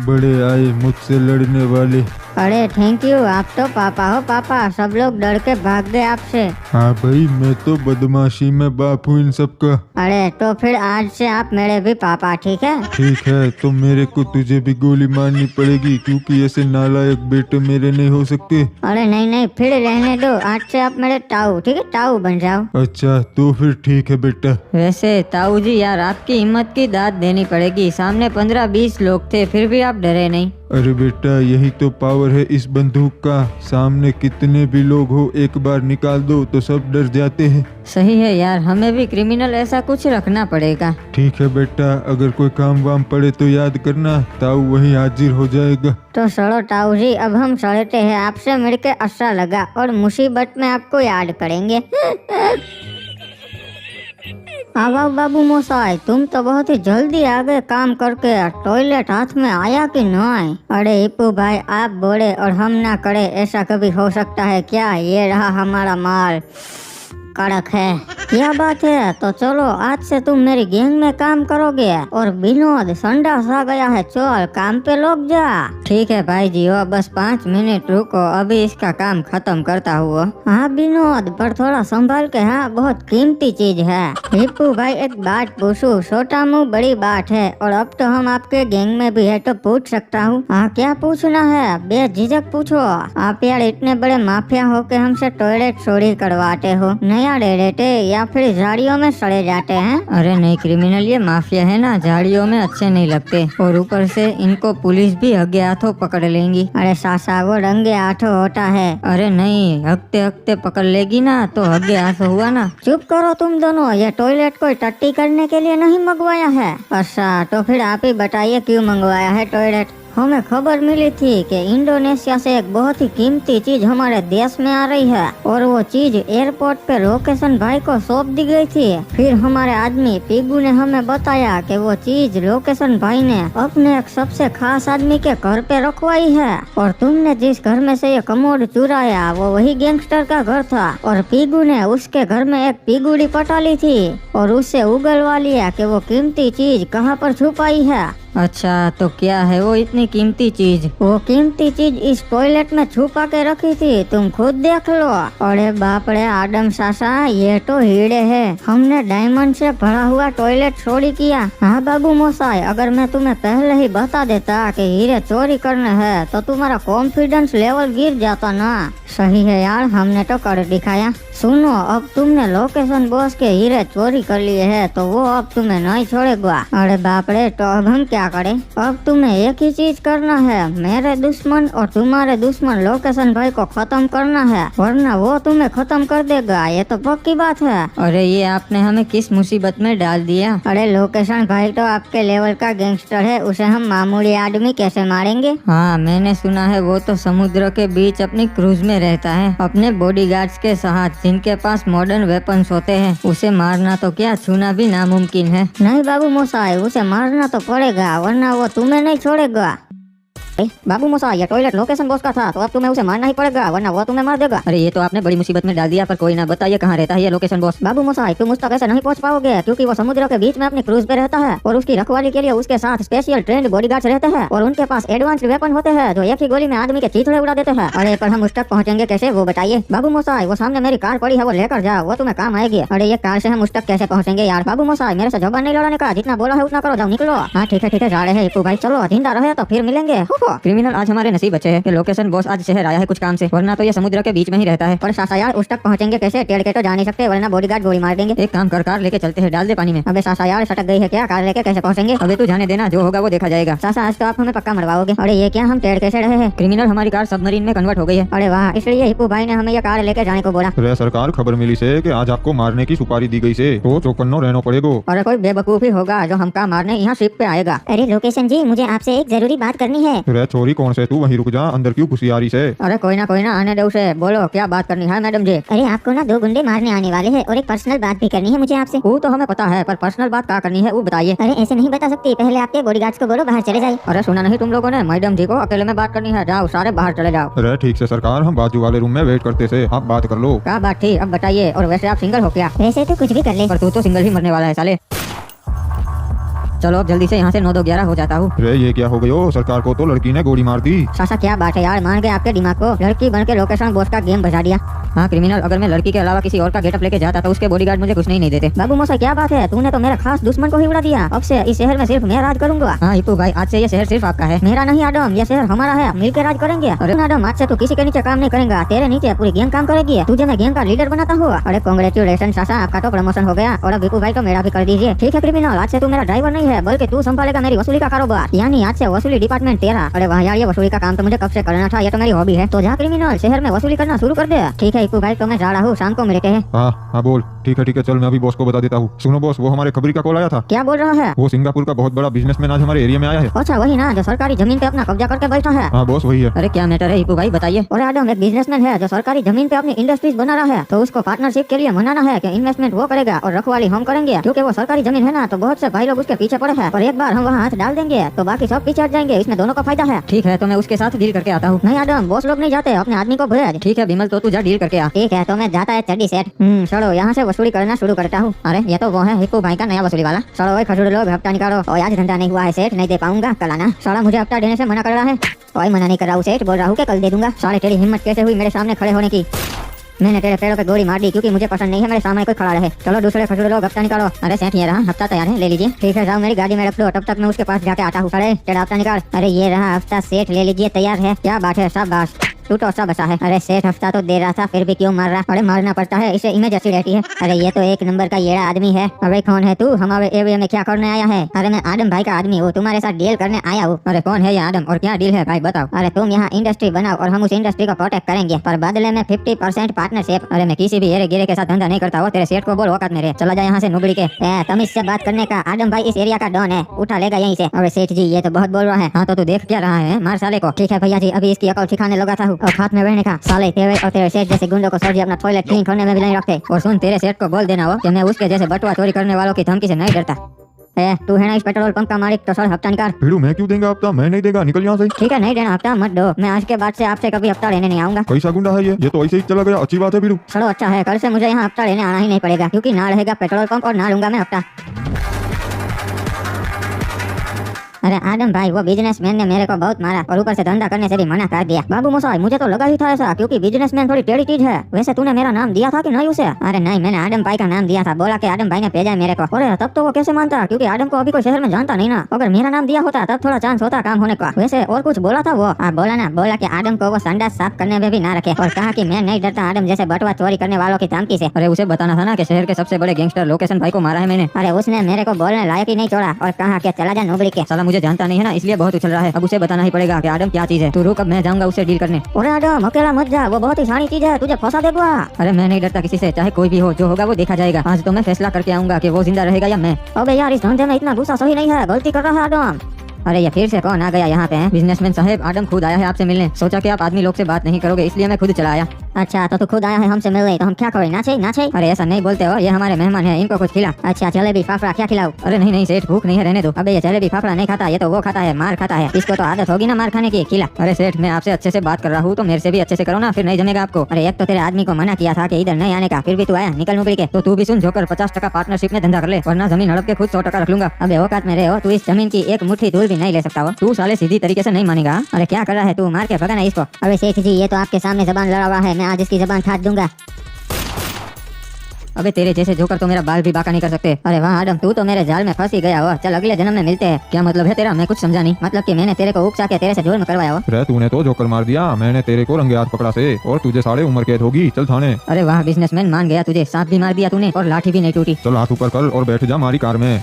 बड़े आए मुझसे लड़ने वाले। अरे थैंक यू, आप तो पापा हो पापा, सब लोग डर के भाग गए आपसे। हाँ भाई, मैं तो बदमाशी में बाप हूँ इन सबका। अरे तो फिर आज से आप मेरे भी पापा, ठीक है? ठीक है, तो मेरे को तुझे भी गोली मारनी पड़ेगी, क्योंकि ऐसे नालायक बेटे मेरे नहीं हो सकते। अरे नहीं नहीं, फिर रहने दो, आज से आप मेरे ताऊ, ठीक है? ताऊ बन जाओ। अच्छा तो फिर ठीक है बेटा। वैसे ताऊ जी यार, आपकी हिम्मत की दाद देनी पड़ेगी। सामने 15-20 लोग थे, फिर भी आप डरे नहीं। अरे बेटा, यही तो पावर है इस बंदूक का। सामने कितने भी लोग हो, एक बार निकाल दो तो सब डर जाते हैं। सही है यार, हमें भी क्रिमिनल ऐसा कुछ रखना पड़ेगा। ठीक है बेटा, अगर कोई काम वाम पड़े तो याद करना, ताऊ वहीं हाजिर हो जाएगा। तो चलो ताऊ जी, अब हम चलते हैं। आपसे मिलके अच्छा लगा और मुसीबत में आपको याद करेंगे। आओ बाबू मोसाई, तुम तो बहुत ही जल्दी आ गए काम करके। टॉयलेट हाथ में आया कि नहीं? अरे हिप्पू भाई, आप बोले और हम ना करे, ऐसा कभी हो सकता है क्या? ये रहा हमारा माल, कड़क है। क्या बात है, तो चलो आज से तुम मेरी गैंग में काम करोगे। और विनोद, संडास आ गया है, चल काम पे लग जा। ठीक है भाई जी, हो बस 5 मिनट रुको, अभी इसका काम खत्म करता हुआ। हाँ विनोद, पर थोड़ा संभाल के, हाँ बहुत कीमती चीज है। हिप्पू भाई एक बात पूछूं, छोटा मुँह बड़ी बात है, और अब तो हम आपके गैंग में भी है तो पूछ सकता हूँ? हाँ क्या पूछना है, बेझिझक पूछो। आप यार इतने बड़े माफिया हो के हमसे टॉयलेट चोरी करवाते हो, नया ले लेते या फिर झाड़ियों में सड़े जाते हैं? अरे नहीं क्रिमिनल, ये माफिया है ना, झाड़ियों में अच्छे नहीं लगते, और ऊपर से इनको पुलिस भी हगे हाथों पकड़ लेंगी। अरे सासा, वो रंगे हाथों होता है। अरे नहीं, हकते हकते पकड़ लेगी ना तो हगे हाथों हुआ ना। चुप करो तुम दोनों, ये टॉयलेट कोई टट्टी करने के लिए नहीं मंगवाया है। अच्छा तो फिर आप ही बताइए क्यों मंगवाया है टॉयलेट? हमें खबर मिली थी कि इंडोनेशिया से एक बहुत ही कीमती चीज हमारे देश में आ रही है, और वो चीज एयरपोर्ट पे लोकेशन भाई को सौंप दी गई थी। फिर हमारे आदमी पीगू ने हमें बताया कि वो चीज लोकेशन भाई ने अपने एक सबसे खास आदमी के घर पे रखवाई है, और तुमने जिस घर में से ये कमोड चुराया वो वही गैंगस्टर का घर था, और पीगू ने उसके घर में एक पीगुड़ी पटा ली थी और उससे उगलवा लिया कि वो कीमती चीज कहाँ पर छुपाई है। अच्छा, तो क्या है वो इतनी कीमती चीज? वो कीमती चीज इस टॉयलेट में छुपा के रखी थी, तुम खुद देख लो। अरे बाप रे आदम सासा, ये तो हीरे है। हमने डायमंड से भरा हुआ टॉयलेट चोरी किया। हाँ बाबू मोसाई, अगर मैं तुम्हें पहले ही बता देता कि हीरे चोरी करने हैं तो तुम्हारा कॉन्फिडेंस लेवल गिर जाता ना। सही है यार, हमने तो कर दिखाया। सुनो, अब तुमने लोकेशन बॉस के हीरे चोरी कर लिए हैं तो वो अब तुम्हें नहीं छोड़ेगा। अरे बाप रे, तो अब हम क्या करें? अब तुम्हें एक ही चीज करना है, मेरे दुश्मन और तुम्हारे दुश्मन लोकेशन भाई को खत्म करना है, वरना वो तुम्हें खत्म कर देगा, ये तो पक्की बात है। अरे ये आपने हमें किस मुसीबत में डाल दिया? अरे लोकेशन भाई तो आपके लेवल का गैंगस्टर है, उसे हम मामूली आदमी कैसे मारेंगे? हाँ, मैंने सुना है वो तो समुद्र के बीच अपनी क्रूज में रहता है अपने बॉडीगार्ड्स के साथ, जिनके पास मॉडर्न वेपन्स होते हैं। उसे मारना तो क्या, छूना भी नामुमकिन है। नहीं बाबू मोसाई, उसे मारना तो पड़ेगा, वरना वो तुम्हें नहीं छोड़ेगा। बाबू मोसाई, ये टॉयलेट लोकेशन बॉस का था तो अब तुम्हें उसे मारना ही पड़ेगा, वरना वो तुम्हें मार देगा। अरे ये तो आपने बड़ी मुसीबत में डाल दिया, पर कोई ना, बताइए कहाँ रहता है ये लोकेशन बॉस? बाबू मोसाई, तुम उस तक ऐसे नहीं पहुंच पाओगे, क्योंकि वो समुद्र के बीच में अपनी क्रूज पे रहता है और उसकी रखवाली के लिए उसके साथ स्पेशल ट्रेंड बॉडीगार्ड्स रहते हैं और उनके पास एडवांस्ड वेपन होते हैं जो एक ही गोली में आदमी के चीथड़े उड़ा देते हैं। अरे पर हम उस तक पहुंचेंगे कैसे, वो बताइए। बाबू मोसाई, वो सामने मेरी कार पड़ी है, वो लेकर जाओ, वो तुम्हें काम आएगी। अरे ये कार से हम उस तक कैसे पहुंचेंगे यार? बाबू मोसाई, मेरे से जबान नहीं लड़ाने का, जितना बोला है उतना करो, जाओ निकलो। हाँ ठीक है जा रहे हैं हिप्पू भाई, चलो जिंदा रहे तो फिर मिलेंगे। क्रिमिनल, आज हमारे नसीब अच्छे हैं कि लोकेशन बॉस आज शहर आया है कुछ काम से, वरना तो ये समुद्र के बीच में ही रहता है। पर सासा यार, उस तक पहुंचेंगे कैसे? टेढ़ के तो जा नहीं सकते, वरना बॉडीगार्ड गोली मार देंगे। एक काम कर, कार लेके चलते हैं, डाल दे पानी में। अबे सासा यार, सटक गई है क्या? कार लेके कैसे पहुंचेंगे? अबे तू जाने देना, जो होगा वो देखा जाएगा। सासा आज तो आप हमें पक्का मरवाओगे। अरे ये क्या, हम टेढ़ कैसे रहे हैं? क्रिमिनल, हमारी कार सबमरीन में कन्वर्ट हो गई है। अरे वाह, इसलिए हिप्पू भाई ने हमें ये कार लेके जाने को बोला। अरे सरकार, खबर मिली से कि आज आपको मारने की सुपारी दी गई से, तो चौकन्नो रहना पड़ेगा। अरे कोई बेवकूफ ही होगा जो हमका मारने यहाँ शिप पे आएगा। अरे लोकेशन जी, मुझे आपसे एक जरूरी बात करनी है। अरे छोरी कौन से, तू वहीं रुक जा, अंदर क्यों घुसी आ रही से? अरे कोई ना आने दो उसे, बोलो क्या बात करनी है मैडम जी? अरे आपको ना 2 गुंडे मारने आने वाले हैं और एक पर्सनल बात भी करनी है मुझे आपसे। वो तो हमें पता है, पर पर्सनल बात क्या करनी है वो बताइए। अरे ऐसे नहीं बता सकती, पहले आपके बॉडीगार्ड्स को बोलो बाहर चले जाए। अरे सुना नहीं तुम लोगों ने? मैडम जी को अकेले में बात करनी है, जाओ सारे बाहर चले जाओ। अरे ठीक से सरकार, हम बाजू वाले रूम में वेट करते से, आप बात कर लो। क्या बात थी, अब बताइए। और वैसे आप सिंगल हो क्या? वैसे तो कुछ भी कर ले। पर तू तो सिंगल ही मरने वाला है साले। चलो अब जल्दी से यहाँ से 9-2-11 हो जाता हूँ। अरे ये क्या हो गयो, सरकार को तो लड़की ने गोली मार दी। सासा क्या बात है यार, मान गए आपके दिमाग को? लड़की बन के लोकेशन बॉस का गेम बजा दिया। हाँ क्रिमिनल, अगर मैं लड़की के अलावा किसी और का गेटअप लेके जाता तो उसके बॉडीगार्ड मुझे कुछ नहीं देते। बाबू मोसा क्या बात है, तूने तो मेरा खास दुश्मन को ही उड़ा दिया। अब से इस शहर में सिर्फ मैं राज करूंगा। हाँ हिप्पू भाई, आज से ये शहर सिर्फ आपका है। मेरा नहीं आदम, ये शहर हमारा है, मिलकर राज करेंगे। अरे आदम, आज से तू किसी के नीचे काम नहीं करेगा, तेरे नीचे पूरी गैंग काम करेगी। तुझे मैं गैंग का लीडर बनाता हूँ। अरे कांग्रेचुलेशन सासा, आपका तो प्रमोशन हो गया और अब हिप्पू भाई तो मेरा भी कर दीजिए। ठीक है क्रिमिनल, आज से तू मेरा ड्राइवर नहीं है, बल्कि तू संभालेगा मेरी वसूली का कारोबार, यानी आज से वसूली डिपार्टमेंट तेरा। अरे वाह यार, ये वसूली का काम तो मुझे कब से करना था, ये तो मेरी हॉबी है। तो जा क्रिमिनल, शहर में वसूली करना शुरू कर दे। ठीक है हिप्पू भाई, तो मैं जा रहा हूँ, शाम को मिलते हैं। हाँ बोल। ठीक है चल, मैं अभी बॉस को बता देता हूँ। सुनो बॉस, वो हमारे खबरी का कॉल आया था। क्या बोल रहा है? वो सिंगापुर का बहुत बड़ा बिजनेसमैन आज हमारे एरिया में आया है। अच्छा वही ना, जो सरकारी जमीन पे अपना कब्जा करके बैठा है। हाँ बॉस वही है। अरे क्या मैटर है हिप्पू भाई, बताइए। और आदम एक बिजनेसमैन है जो सरकारी जमीन पे अपनी इंडस्ट्रीज बना रहा है, तो उसको पार्टनरशिप के लिए मनाना है कि इन्वेस्टमेंट वो करेगा और रखवाली हम करेंगे, क्योंकि वो सरकारी जमीन है ना, तो बहुत से भाई लोग उसके पीछे पड़े हैं। और एक बार हम वहाँ हाथ डाल देंगे तो बाकी सब पीछे हट जाएंगे, इसमें दोनों का फायदा है। ठीक है, तो मैं उसके साथ डील करके आता हूँ। नहीं आदम, बॉस लोग नहीं जाते, अपने आदमी को भेज। ठीक है विमल, तो तू जा डील करके आ। ठीक है, तो मैं जाता है चड्डी सेठ। चलो यहाँ से वसूली करना शुरू करता हूँ। अरे ये तो वो है हिप्पू भाई का नया वसूली वाला। चलो ओए खजूर लोग, हफ्ता निकालो। और आज धंधा नहीं हुआ है सेठ, नहीं दे पाऊंगा, कल आना। साला मुझे हफ्ता देने से मना कर रहा है। कोई मना नहीं कर रहा हूँ सेठ, बोल रहा हूँ कि कल दे दूंगा। साले तेरी हिम्मत कैसे हुई मेरे सामने खड़े होने की? मैंने तेरे पैरों पे गोली मार दी, क्योंकि मुझे पसंद नहीं है मेरे सामने कोई खड़ा रहे। चलो दूसरे खजूर लोग, हफ्ता निकालो। अरे सेठ ये रहा हफ्ता, तैयार है, ले लीजिए। ठीक है, जाओ मेरी गाड़ी में रख लो, तब तक मैं उसके पास जाके आता हूँ। अरे तेरा हफ्ता निकाल। अरे ये रहा हफ्ता सेठ, ले लीजिए, तैयार है। क्या बात है, शाबाश, तू तो अच्छा बचा है। अरे सेठ हफ्ता तो दे रहा था, फिर भी क्यों मार रहा? अरे मारना पड़ता है, इससे इमेज अच्छी रहती है। अरे ये तो एक नंबर का येड़ा आदमी है। अरे कौन है तू? हमारे एरिया में क्या करने आया है? अरे मैं आदम भाई का आदमी हूँ, तुम्हारे साथ डील करने आया हूँ। अरे कौन है ये आदम और क्या डील है भाई, बताओ। अरे तुम यहाँ इंडस्ट्री बनाओ और हम उस इंडस्ट्री को प्रोटेक्ट करेंगे, पर बदले में 50% पार्टनरशिप। अरे मैं किसी भी एरे गिरे के साथ धंधा नहीं करता, वो तेरे सेठ को बोल औकात मेरे, चला जाए यहाँ से नुबड़ी के। तमीज से बात करने का, आदम भाई इस एरिया का डॉन है, उठा लेगा यहीं से। अरे सेठ जी ये तो बहुत बोल रहा है। हाँ तो तू देख क्या रहा है, मार साले को। ठीक है भैया जी, अभी इसकी अकल सिखाने लगा था और हाथ में रहने का। साले तेरे और तेरे सेठ जैसे गुंडों को सर जी अपना टॉयलेट क्लीन करने में भी नहीं रखते। और सुन, तेरे सेठ को बोल देना वो कि मैं उसके जैसे बटुआ चोरी करने वालों की धमकी से नहीं डरता। तू है ना इस पेट्रोल पंप का मालिक, तो सर हफ्ता निकाल। भिड़ू मैं क्यों देंगे हफ्ता? मैं नहीं देगा, निकल यहाँ से। ठीक है, नहीं देना हफ्ता मत दो, मैं आज के बाद से आपसे कभी हफ्ता लेने नहीं आऊंगा। कैसा गुंडा है ये तो ऐसे ही चला गया। अच्छी बात है भिड़ू। चलो अच्छा है, कल से मुझे यहाँ हफ्ता लेने आना ही नहीं पड़ेगा, क्योंकि ना रहेगा पेट्रोल पंप और ना लूंगा मैं हफ्ता। अरे आदम भाई, वो बिजनेसमैन ने मेरे को बहुत मारा और ऊपर से धंधा करने से भी मना कर दिया। बाबू मोसाई, मुझे तो लगा ही था ऐसा, क्योंकि बिजनेसमैन थोड़ी टेढ़ी चीज है। वैसे तूने मेरा नाम दिया था कि नहीं उसे? अरे नहीं, मैंने आदम भाई का नाम दिया था, बोला कि आदम भाई ने भेजा है मेरे को। अरे तब तो वो कैसे मानता, क्योंकि आदम को अभी कोई शहर में जानता नहीं ना। अगर मेरा नाम दिया होता तब थोड़ा चांस होता काम होने का। वैसे और कुछ बोला था वो? बोला ना, बोला कि आदम को वो संडास साफ करने में भी ना रखे, और कहा कि मैं नहीं डरता आदम जैसे बटुआ चोरी करने वालों की धमकी से। अरे उसे बताना था ना कि शहर के सबसे बड़े गैंगस्टर लोकेशन भाई को मारा है मैंने। अरे उसने मेरे को बोलने लायक ही नहीं छोड़ा और कहा कि चला जा नोबड़ी के। साला मुझे जानता नहीं है ना, इसलिए बहुत उछल रहा है। अब उसे बताना ही पड़ेगा कि आदम क्या चीज है। तू रुक, अब मैं जाऊंगा उससे डील करने। अरे आदम, अकेला मत जा, वो बहुत ही शानी चीज है, तुझे फंसा देगा। अरे मैं नहीं डरता किसी से, चाहे कोई भी हो, जो होगा वो देखा जाएगा। आज तो मैं फैसला करके आऊंगा कि वो जिंदा रहेगा या मैं। अबे यार, इस धंधे में इतना गुस्सा सही नहीं है, गलती कर रहा है आदम। अरे ये फिर से कौन आ गया यहाँ पे? बिजनेसमैन साहब, आदम खुद आया है आपसे मिलने। सोचा कि आप आदमी लोग से बात नहीं करोगे, इसलिए मैं खुद चला आया। अच्छा, तो तू खुद आया है हमसे मिलने, तो हम क्या करें? नाचे नाचे? अरे ऐसा नहीं बोलते हो, ये हमारे मेहमान है, इनको कुछ खिला। अच्छा, जलेबी फाफड़ा क्या खिलाऊं? अरे नहीं नहीं सेठ, भूख नहीं है, रहने दो। अबे ये जलेबी फाफड़ा नहीं खाता, ये तो वो खाता है, मार खाता है। इसको तो आदत होगी ना मार खाने की, खिला। अरे सेठ, मैं आपसे अच्छे से बात कर रहा हूँ, तो मेरे से भी अच्छे से करो ना, फिर नहीं जमेगा आपको। अरे एक तो तेरे आदमी को मना किया था कि इधर नहीं आने का, फिर भी तू आया, निकल मुबड़ी के। तो तू भी सुन, जोकर 50% पार्टनरशिप में धंधा कर ले, वरना जमीन हड़प के खुद 100% रख लूंगा। अबे औकात में रहे हो, तू इस जमीन की एक मुट्ठी धूल भी नहीं ले सकता हो। तू साले सीधी तरीके से नहीं मानेगा। अरे क्या कर रहा है तू? मार के भगाना इसको। अरे सेठ जी, ये तो आपके सामने जबान लड़ा हुआ है, मैं आज इसकी जबान काट दूंगा। अबे तेरे जैसे जोकर तो मेरा बाल भी बाका नहीं कर सकते। अरे वाह आदम, तू तो मेरे जाल में फंस ही गया हो। चल अगले जन्म में मिलते हैं। क्या मतलब है तेरा? मैं कुछ समझा नहीं। मतलब कि मैंने तेरे को उकसा के तेरे से जुर्म करवाया हो। रे तूने तो जोकर मार दिया, मैंने तेरे को रंगे हाथ पकड़ा से, और तुझे साढ़े उम्र कैद होगी। चल थाने। अरे वाह बिजनेसमैन, मान गया तुझे। सांप भी मार दिया तूने और लाठी भी नहीं टूटी। चल हाथ ऊपर कर और बैठ जा हमारी कार में,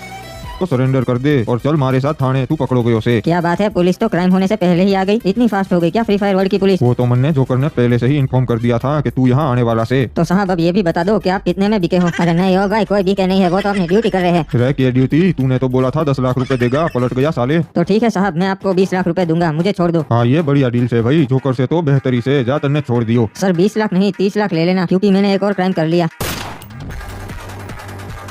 तो सरेंडर कर दे और चल हमारे साथ थाने। तू पकड़ोगे उसे। क्या बात है, पुलिस तो क्राइम होने से पहले ही आ गई। इतनी फास्ट हो गई क्या फ्री फायर वर्ल्ड की पुलिस? वो तो मन ने जोकर ने पहले से ही इन्फॉर्म कर दिया था कि तू यहाँ आने वाला से। तो साहब अब ये भी बता दो कि आप कितने में बिके हो? अरे नहीं हो भाई, कोई बिके नहीं है, वो तो अपनी ड्यूटी कर रहे हैं। रह की ड्यूटी, तूने तो बोला था 10 लाख रुपए देगा, पलट गया साले। तो ठीक है साहब, मैं आपको 20 लाख रुपए दूंगा, मुझे छोड़ दो। हाँ ये बढ़िया डील से भाई, जोकर से तो बेहतरी से जा, तन्ने छोड़ दियो। सर 20 लाख नहीं 30 लाख ले लेना, क्योंकि मैंने एक और क्राइम कर लिया।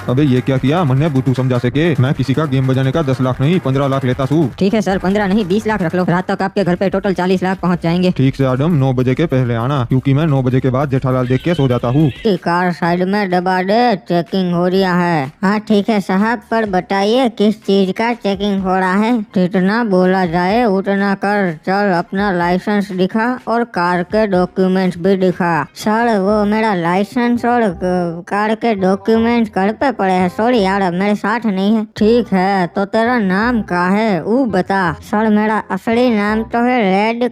अबे ये क्या किया? मन ने बुद्धू समझा सके, मैं किसी का गेम बजाने का 10 लाख नहीं 15 लाख लेता सू। ठीक है सर, 15 नहीं 20 लाख रख लो। रात तक आपके घर पे टोटल 40 लाख पहुंच जाएंगे। ठीक से आदम, 9 बजे के पहले आना, क्योंकि मैं 9 बजे के बाद जेठालाल देख के सो जाता हूँ। कार साइड में दबा दे, चेकिंग हो रहा है। हाँ ठीक है साहब, पर बताइए किस चीज का चेकिंग हो रहा है? जितना बोला जाए उतना कर। चल अपना लाइसेंस दिखा और कार के डॉक्यूमेंट्स भी दिखा। सर वो मेरा लाइसेंस और कार के डॉक्यूमेंट्स घर पे पड़े हैं। सॉरी यार, मेरे साथ नहीं है। ठीक है, तो तेरा नाम क्या है वो बता। सर मेरा असली नाम तो है रेड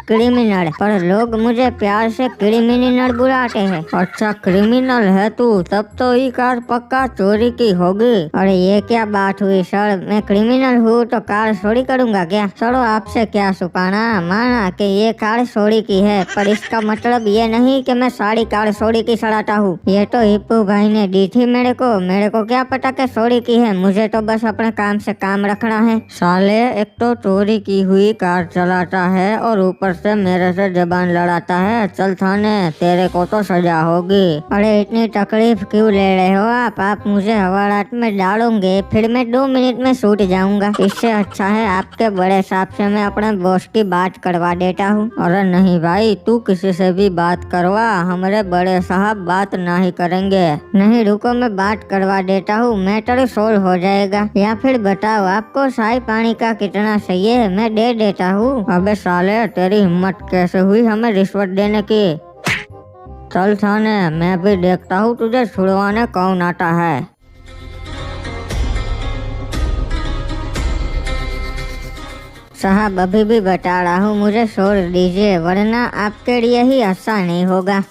क्रिमिनल, पर लोग मुझे प्यार से क्रिमिनल बुलाते हैं। अच्छा क्रिमिनल है तू, तब तो ये कार पक्का चोरी की होगी। अरे ये क्या बात हुई सर, मैं क्रिमिनल हूँ तो कार चोरी करूँगा क्या? चलो आपसे क्या छुपाना, माना कि ये कार चोरी की है, पर इसका मतलब ये नहीं कि मैं सारी कार चोरी की चलाता हूँ। ये तो हिप्पू भाई ने दी थी मेरे को क्या पता कि चोरी की है। मुझे तो बस अपने काम से काम रखना है। साले एक तो चोरी की हुई कार चलाता है और ऊपर से मेरे से जबान लड़ाता है। चल थाने, तेरे को तो सजा होगी। अरे इतनी तकलीफ क्यों ले रहे हो आप मुझे हवालात में डालोगे, फिर मैं 2 मिनट में छूट जाऊंगा। इससे अच्छा है आपके बड़े साहब से मैं अपने बॉस की बात करवा देता हूँ। अरे नहीं भाई, तू किसी से भी बात करवा, हमारे बड़े साहब बात नहीं करेंगे। नहीं रुको, मैं बात करवा देता हूँ, मैटर सोल्व हो जाएगा। या फिर बताओ आपको चाय पानी का कितना चाहिए, मैं दे देता हूँ। अबे साले, तेरी हिम्मत कैसे हुई हमें रिश्वत देने की? चल थाने, मैं भी देखता हूँ तुझे छुड़वाने कौन आता है। साहब अभी भी बता रहा हूँ, मुझे छोड़ दीजिए, वरना आपके लिए ही अच्छा नहीं होगा।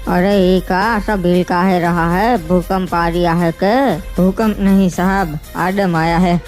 अरे ये का सब बिल काहे रहा है? भूकंप आ रहा है के? भूकंप नहीं साहब, आदम आया है।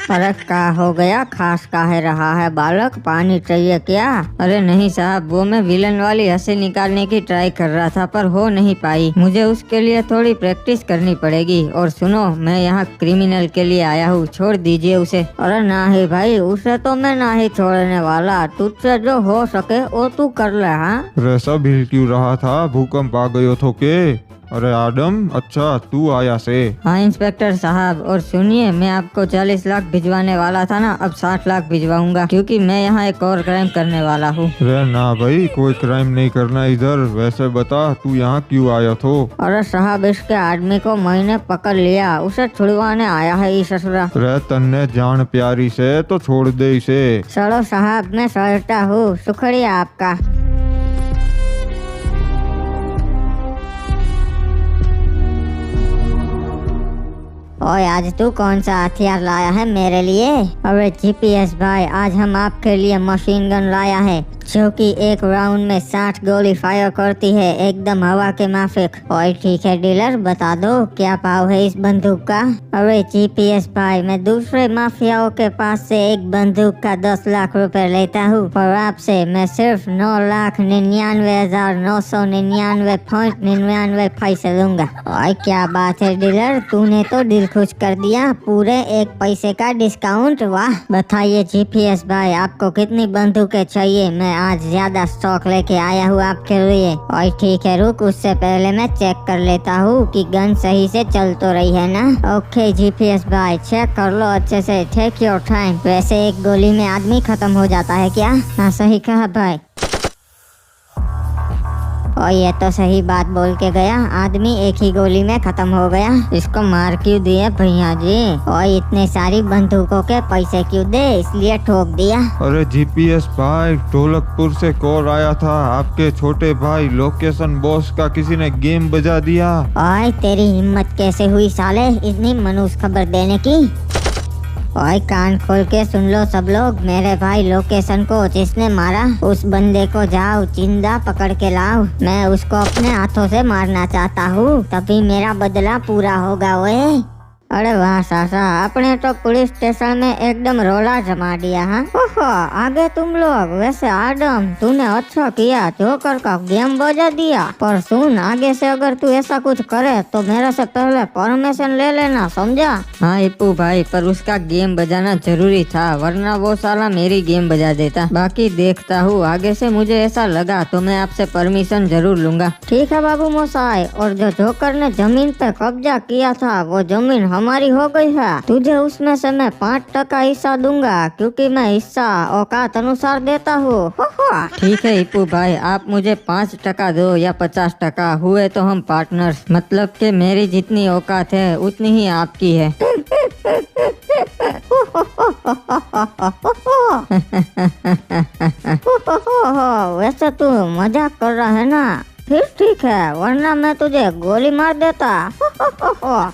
अरे क्या हो गया? खास काहे रहा है बालक, पानी चाहिए क्या? अरे नहीं साहब, वो मैं विलन वाली हंसी निकालने की ट्राई कर रहा था, पर हो नहीं पाई। मुझे उसके लिए थोड़ी प्रैक्टिस करनी पड़ेगी। और सुनो, मैं यहाँ क्रिमिनल के लिए आया हूँ, छोड़ दीजिए उसे। अरे नहीं भाई, उसे तो मैं नहीं छोड़ने वाला। तुझसे जो हो सके वो तू कर ले। हाँ रैसा भीड़ क्यों रहा था? भूकंप आ गयो तो के? अरे आदम, अच्छा तू आया से। हाँ इंस्पेक्टर साहब, और सुनिए, मैं आपको 40 लाख भिजवाने वाला था ना, अब 60 लाख भिजवाऊंगा, क्योंकि मैं यहाँ एक और क्राइम करने वाला हूँ। अरे ना भाई, कोई क्राइम नहीं करना इधर। वैसे बता तू यहाँ क्यों आया तो? अरे साहब, इसके आदमी को मैंने पकड़ लिया, उसे छुड़वाने आया है ये ससुरा। अरे तन्ने जान प्यारी से तो छोड़ दे इसे। चलो साहब, मैं समझता हूँ, शुक्रिया आपका। ओए, आज तू कौन सा हथियार लाया है मेरे लिए? अरे जीपीएस भाई, आज हम आपके लिए मशीन गन लाया है, जो कि एक राउंड में 60 गोली फायर करती है, एकदम हवा के माफिक। ओए ठीक है डीलर, बता दो क्या भाव है इस बंदूक का? अरे जीपीएस भाई, मैं दूसरे माफियाओं के पास से एक बंदूक का 10 लाख रुपए लेता हूँ, पर आपसे मैं सिर्फ 9,99,999.99 पैसे लूंगा। ओए क्या बात है डीलर, तूने तो दिल खुश कर दिया, पूरे 1 पैसे का डिस्काउंट। वाह। बताइए जीपीएस भाई, आपको कितनी बंदूकें चाहिए? मैं आज ज्यादा स्टॉक लेके आया हूँ आपके लिए। ओए ठीक है, रुक, उससे पहले मैं चेक कर लेता हूँ कि गन सही से चल तो रही है ना। ओके जीपीएस भाई, चेक कर लो अच्छे से, टेक योर टाइम। वैसे एक गोली में आदमी खत्म हो जाता है क्या? हाँ सही कहा भाई। और ये तो सही बात बोल के गया, आदमी एक ही गोली में खत्म हो गया। इसको मार क्यों दिए भैया जी? और इतने सारी बंदूकों के पैसे क्यों दे, इसलिए ठोक दिया। अरे जीपीएस भाई, ढोलकपुर से कॉल आया था, आपके छोटे भाई लोकेशन बॉस का किसी ने गेम बजा दिया। ओए तेरी हिम्मत कैसे हुई साले इतनी मनूस खबर देने की? ओए कान खोल के सुन लो सब लोग, मेरे भाई लोकेशन को जिसने मारा, उस बंदे को जाओ जिंदा पकड़ के लाओ। मैं उसको अपने हाथों से मारना चाहता हूँ, तभी मेरा बदला पूरा होगा। ओए अरे वाह सासा, आपने तो पुलिस स्टेशन में एकदम रोला जमा दिया। हाँ ओहो, आगे तुम लोग। वैसे आदम, तूने अच्छा किया, जोकर का गेम बजा दिया, पर सुन, आगे से अगर तू ऐसा कुछ करे तो मेरे से पहले परमिशन ले लेना, समझा? हाँ इप्पू भाई, पर उसका गेम बजाना जरूरी था, वरना वो साला मेरी गेम बजा देता। बाकी देखता हूँ, आगे से मुझे ऐसा लगा तो मैं आपसे परमिशन जरूर लूंगा। ठीक है बाबू मोसाई, और जो जोकर ने जमीन पे कब्जा किया था, वो जमीन हमारी हो गई है। तुझे उसमें से मैं 5% हिस्सा दूंगा, क्योंकि मैं हिस्सा औकात अनुसार देता हूँ। ठीक है इप्पू भाई, आप मुझे 5% दो या 50%, हुए तो हम पार्टनर्स। मतलब कि मेरी जितनी औकात है उतनी ही आपकी है। वैसे तू मजाक कर रहा है ना? फिर ठीक है, वरना मैं तुझे गोली मार देता।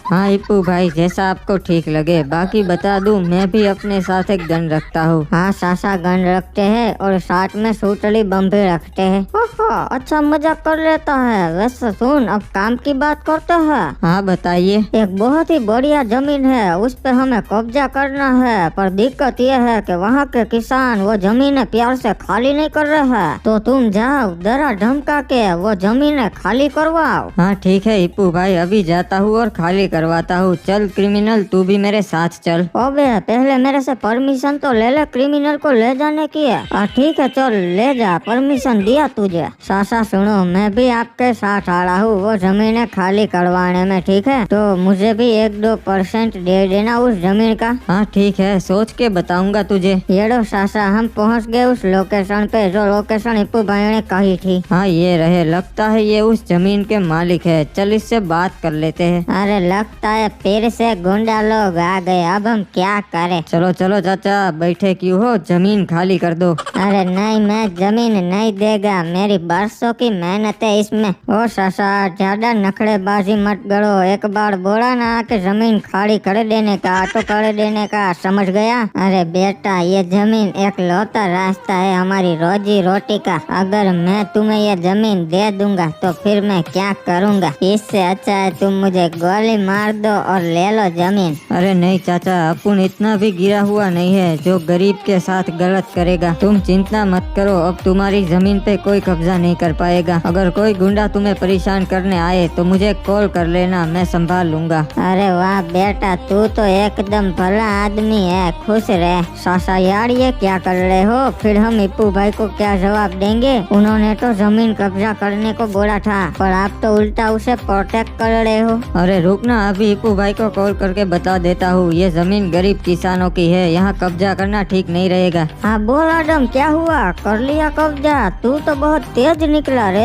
हाँ इप्पू भाई, जैसा आपको ठीक लगे। बाकी बता दूं, मैं भी अपने साथ एक गन रखता हूँ। हाँ सासा, गन रखते हैं और साथ में सूतली बम भी रखते हैं। अच्छा मजाक कर लेता है। वैसे सुन, अब काम की बात करते हैं। हाँ बताइए। एक बहुत ही बढ़िया जमीन है, उस पे हमें कब्जा करना है, पर दिक्कत ये है कि वहाँ के किसान वो जमीनें प्यार से खाली नहीं कर रहे हैं, तो तुम जाओ डरा धमका के वो जमीनें खाली करवाओ। हाँ ठीक है इप्पू भाई, अभी जाता हूँ और खाली करवाता हूँ। चल क्रिमिनल, तू भी मेरे साथ चल। अबे पहले मेरे से परमिशन तो ले ले, क्रिमिनल को ले जाने की है। ठीक है चल ले जा, परमिशन दिया तुझे। सासा सुनो, मैं भी आपके साथ आ रहा हूँ वो जमीनें खाली करवाने में, ठीक है? तो मुझे भी 1-2% दे देना उस जमीन का। हाँ ठीक है, सोच के बताऊंगा तुझे। ये लो सासा, हम पहुँच गए उस लोकेशन पे, जो लोकेशन इप्पू भाई ने कही थी। हाँ ये रहे, लगता है ये उस जमीन के मालिक है। चल इससे बात कर लेते हैं। अरे लगता है फिर से गुंडा लोग आ गए, अब हम क्या करें? चलो चलो चाचा, बैठे क्यों हो, जमीन खाली कर दो। अरे नहीं, मैं जमीन नहीं देगा, मेरी बरसों की मेहनत है इसमें। ओ सासा, ज्यादा नखड़ेबाजी मत करो, एक बार बोला ना कि जमीन खाली कर देने का तो कर देने का, समझ गया? अरे बेटा, ये जमीन एक लौता रास्ता है हमारी रोजी रोटी का। अगर मैं तुम्हें ये जमीन दे दूंगा तो फिर मैं क्या करूंगा? इससे अच्छा है तुम मुझे मुझे गोली मार दो और ले लो जमीन। अरे नहीं चाचा, अपुन इतना भी गिरा हुआ नहीं है जो गरीब के साथ गलत करेगा। तुम चिंता मत करो, अब तुम्हारी जमीन पे कोई कब्जा नहीं कर पाएगा। अगर कोई गुंडा तुम्हें परेशान करने आए तो मुझे कॉल कर लेना, मैं संभाल लूंगा। अरे वाह बेटा, तू तो एकदम भला आदमी है, खुश रह। सासा यार ये क्या कर रहे हो? फिर हम हिप्पू भाई को क्या जवाब देंगे? उन्होंने तो जमीन कब्जा करने को बोला था, पर आप तो उल्टा उसे प्रोटेक्ट कर रहे हो। अरे रुक ना, अभी हिप्पू भाई को कॉल करके बता देता हूँ। ये जमीन गरीब किसानों की है, यहाँ कब्जा करना ठीक नहीं रहेगा। हाँ बोल आदम, क्या हुआ? कर लिया कब्जा? तू तो बहुत तेज निकला रे।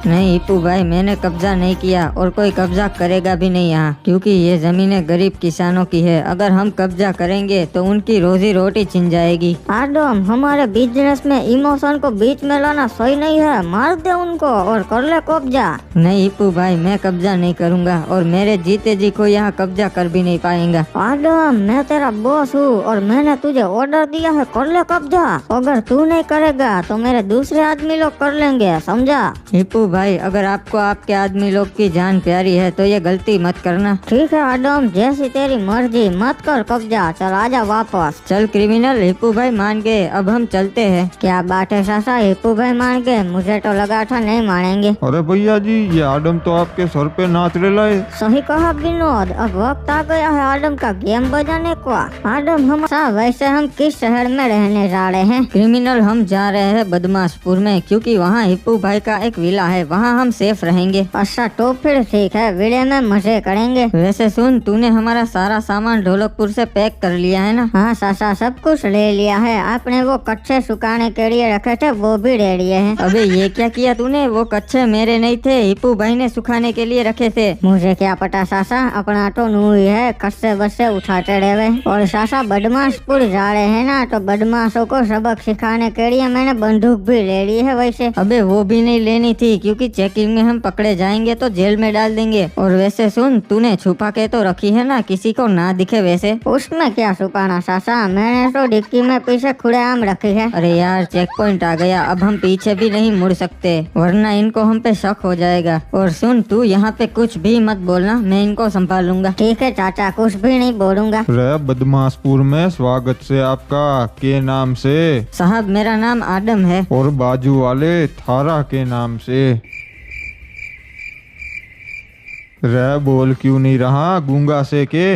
नहीं हिप्पू भाई, मैंने कब्जा नहीं किया और कोई कब्जा करेगा भी नहीं यहाँ, क्योंकि ये जमीनें गरीब किसानों की है। अगर हम कब्जा करेंगे तो उनकी रोजी रोटी छिन जाएगी। आदम, हमारे बिजनेस में इमोशन को बीच में लाना सही नहीं है। मार दे उनको और कर ले कब्जा। नहीं हिप्पू भाई, मैं कब्जा नहीं करूँगा और मेरे जीते जी को यहाँ कब्जा कर भी नहीं पाएगा। आदम, मैं तेरा बॉस हूँ और मैंने तुझे ऑर्डर दिया है, कर ले कब्जा। अगर तू नहीं करेगा तो मेरे दूसरे आदमी लोग कर लेंगे, समझा? हिप्पू भाई, अगर आपको आपके आदमी लोग की जान प्यारी है तो ये गलती मत करना। ठीक है आदम, जैसी तेरी मर्जी, मत कर कब्जा। चल आजा वापस। चल क्रिमिनल, हिप्पू भाई मान गए, अब हम चलते हैं। क्या बात है सासा, हिप्पू भाई मान गए? मुझे तो लगा था नहीं मानेंगे। अरे भैया जी, ये आदम तो आपके सर पे नाच रहा है। सही कहा विनोद, अब वक्त आ गया है आदम का गेम बजाने को। आदम हमारा, वैसे हम किस शहर में रहने जा रहे हैं? क्रिमिनल, हम जा रहे हैं बदमाशपुर में, क्योंकि वहाँ हिप्पू भाई का एक विला है, वहाँ हम सेफ रहेंगे। अच्छा तो फिर ठीक है, विले में मजे करेंगे। वैसे सुन, तूने हमारा सारा सामान ढोलकपुर से पैक कर लिया है ना? हाँ सासा, सब कुछ ले लिया है। आपने वो कच्चे सुखाने के लिए रखे थे, वो भी ले लिए हैं। अबे ये क्या किया तूने? वो कच्चे मेरे नहीं थे, हिप्पू भाई ने सुखाने के लिए रखे थे। मुझे क्या पता सासा, अपना तो नू ही है, कच्चे बच्चे उठाते रहे। और सासा, बदमाशपुर जा रहे हैं ना, तो बदमाशों को सबक सिखाने के लिए मैंने बंदूक भी ले ली है। वैसे अबे वो भी नहीं लेनी थी, क्योंकि चेकिंग में हम पकड़े जाएंगे तो जेल में डाल देंगे। और वैसे सुन, तूने छुपा के तो रखी है ना, किसी को ना दिखे वैसे। उसमें क्या छुपाना सासा, मैंने तो डिक्की में पीछे खुलेआम रखी है। अरे यार, चेक पॉइंट आ गया, अब हम पीछे भी नहीं मुड़ सकते, वरना इनको हम पे शक हो जाएगा। और सुन, तू यहाँ पे कुछ भी मत बोलना, मैं इनको संभालूंगा। ठीक है चाचा, कुछ भी नहीं बोलूंगा। रे बदमाशपुर में स्वागत से आपका, के नाम से? साहब मेरा नाम आदम है। और बाजू वाले थारा के नाम से? रे बोल क्यों नहीं रहा, गूंगा से के?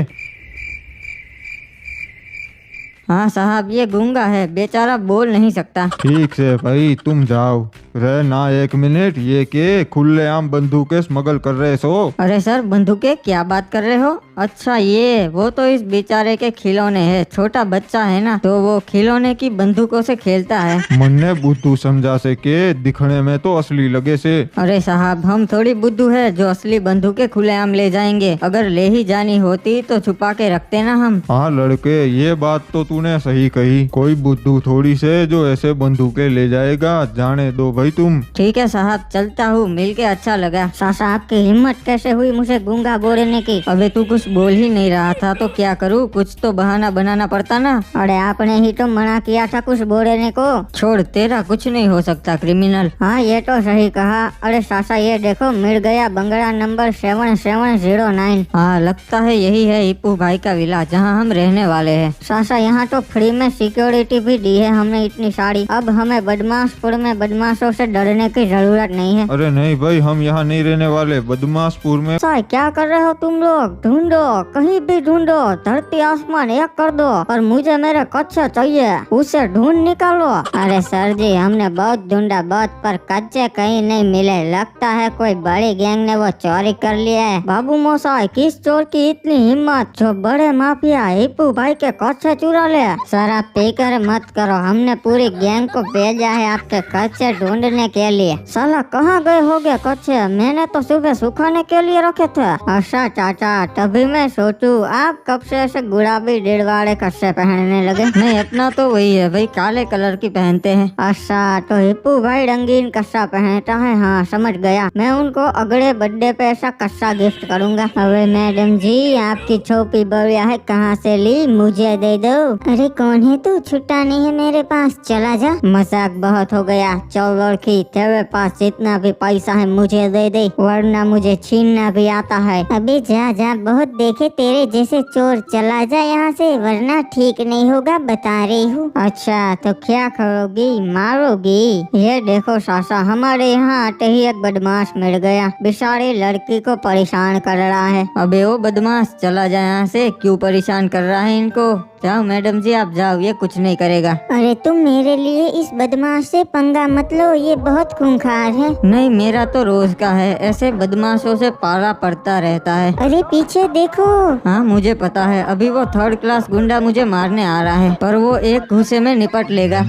हाँ साहब, ये गूंगा है, बेचारा बोल नहीं सकता। ठीक से भाई, तुम जाओ। रे ना, एक मिनट, ये के खुलेआम बंदूकें स्मगल कर रहे सो? अरे सर, बंदूकें? क्या बात कर रहे हो? अच्छा ये, वो तो इस बेचारे के खिलौने है, छोटा बच्चा है ना, तो वो खिलौने की बंदूकों से खेलता है। मन्ने बुद्धू समझा से के, दिखने में तो असली लगे से। अरे साहब, हम थोड़ी बुद्धू है जो असली बंदूकें खुलेआम ले जाएंगे। अगर ले ही जानी होती तो छुपा के रखते ना हम। हाँ लड़के, ये बात तो तूने सही कही, कोई बुद्धू थोड़ी से जो ऐसे बंदूकें ले जाएगा। जाने दो भाई तुम। ठीक है साहब, चलता हूँ, मिलके अच्छा लगा। सासा, आपकी हिम्मत कैसे हुई मुझे गूंगा बोलने की? अबे तू कुछ बोल ही नहीं रहा था तो क्या करूँ, कुछ तो बहाना बनाना पड़ता ना। अरे आपने ही तो मना किया था कुछ बोलने को। छोड़, तेरा कुछ नहीं हो सकता क्रिमिनल। हाँ ये तो सही कहा। अरे सासा, ये देखो, मिल गया बंगला नंबर 7709। हाँ, लगता है यही है हिप्पू भाई का विला, जहाँ हम रहने वाले हैं। सासा, यहाँ तो फ्री में सिक्योरिटी भी दी है हमने इतनी सारी। अब हमें बदमाशपुर में बदमाशों से डरने की जरूरत नहीं है। अरे नहीं भाई, हम यहाँ नहीं रहने वाले, बदमाशपुर में। साई, क्या कर रहे हो तुम लोग? ढूंढो, कहीं भी ढूंढो, धरती आसमान एक कर दो, पर मुझे मेरे कच्चे चाहिए, उसे ढूंढ निकालो। अरे सर जी, हमने बहुत ढूंढा बहुत, पर कच्चे कहीं नहीं मिले। लगता है कोई बड़ी गैंग ने वो चोरी कर लिया है। बाबू मोसाई, किस चोर की इतनी हिम्मत जो बड़े माफिया हिप्पू भाई के कच्चे चुरा ले? सर आप फिक्र मत करो, हमने पूरी गैंग को भेजा है आपके कच्चे ढूंढने के लिए। साला कहाँ गए होगे कच्चे? मैंने तो सुबह सुखाने के लिए रखे थे। अच्छा चाचा, तभी मैं सोचूं आप कब से ऐसे गुलाबी डेढ़वाड़े कच्चे पहनने लगे? नहीं, अपना तो वही है भाई, काले कलर की पहनते हैं। अच्छा, तो हिप्पू भाई रंगीन कस्सा पहनता है। हाँ समझ गया, मैं उनको अगले बर्थडे पे ऐसा कस्सा गिफ्ट करूंगा। अबे मैडम जी, आपकी छोपी बढ़िया है, कहाँ से ली? मुझे दे दो। अरे कौन है तू? छुट्टा नहीं है मेरे पास, चला जा। मजाक बहुत हो गया चौलड़की, तेरे पास जितना भी पैसा है मुझे दे दे, वरना मुझे छीनना भी आता है। अबे जा जा, बहुत देखे तेरे जैसे चोर, चला जा यहाँ से वरना ठीक नहीं होगा, बता रही हूँ। अच्छा तो क्या करोगी, मारोगी? ये देखो सासा, हमारे यहाँ आते ही एक बदमाश मिल गया, बेचारी लड़की को परेशान कर रहा है। अबे ओ बदमाश, चला जा यहाँ से, क्यों परेशान कर रहा है इनको? जाओ मैडम जी, आप जाओ, ये कुछ नहीं करेगा। अरे तुम मेरे लिए इस बदमाश से पंगा मत लो, ये बहुत खूंखार है। नहीं, मेरा तो रोज का है, ऐसे बदमाशों से पाला पड़ता रहता है। अरे पीछे देखो। हाँ मुझे पता है, अभी वो 3rd क्लास गुंडा मुझे मारने आ रहा है, पर वो एक घूसे में निपट लेगा।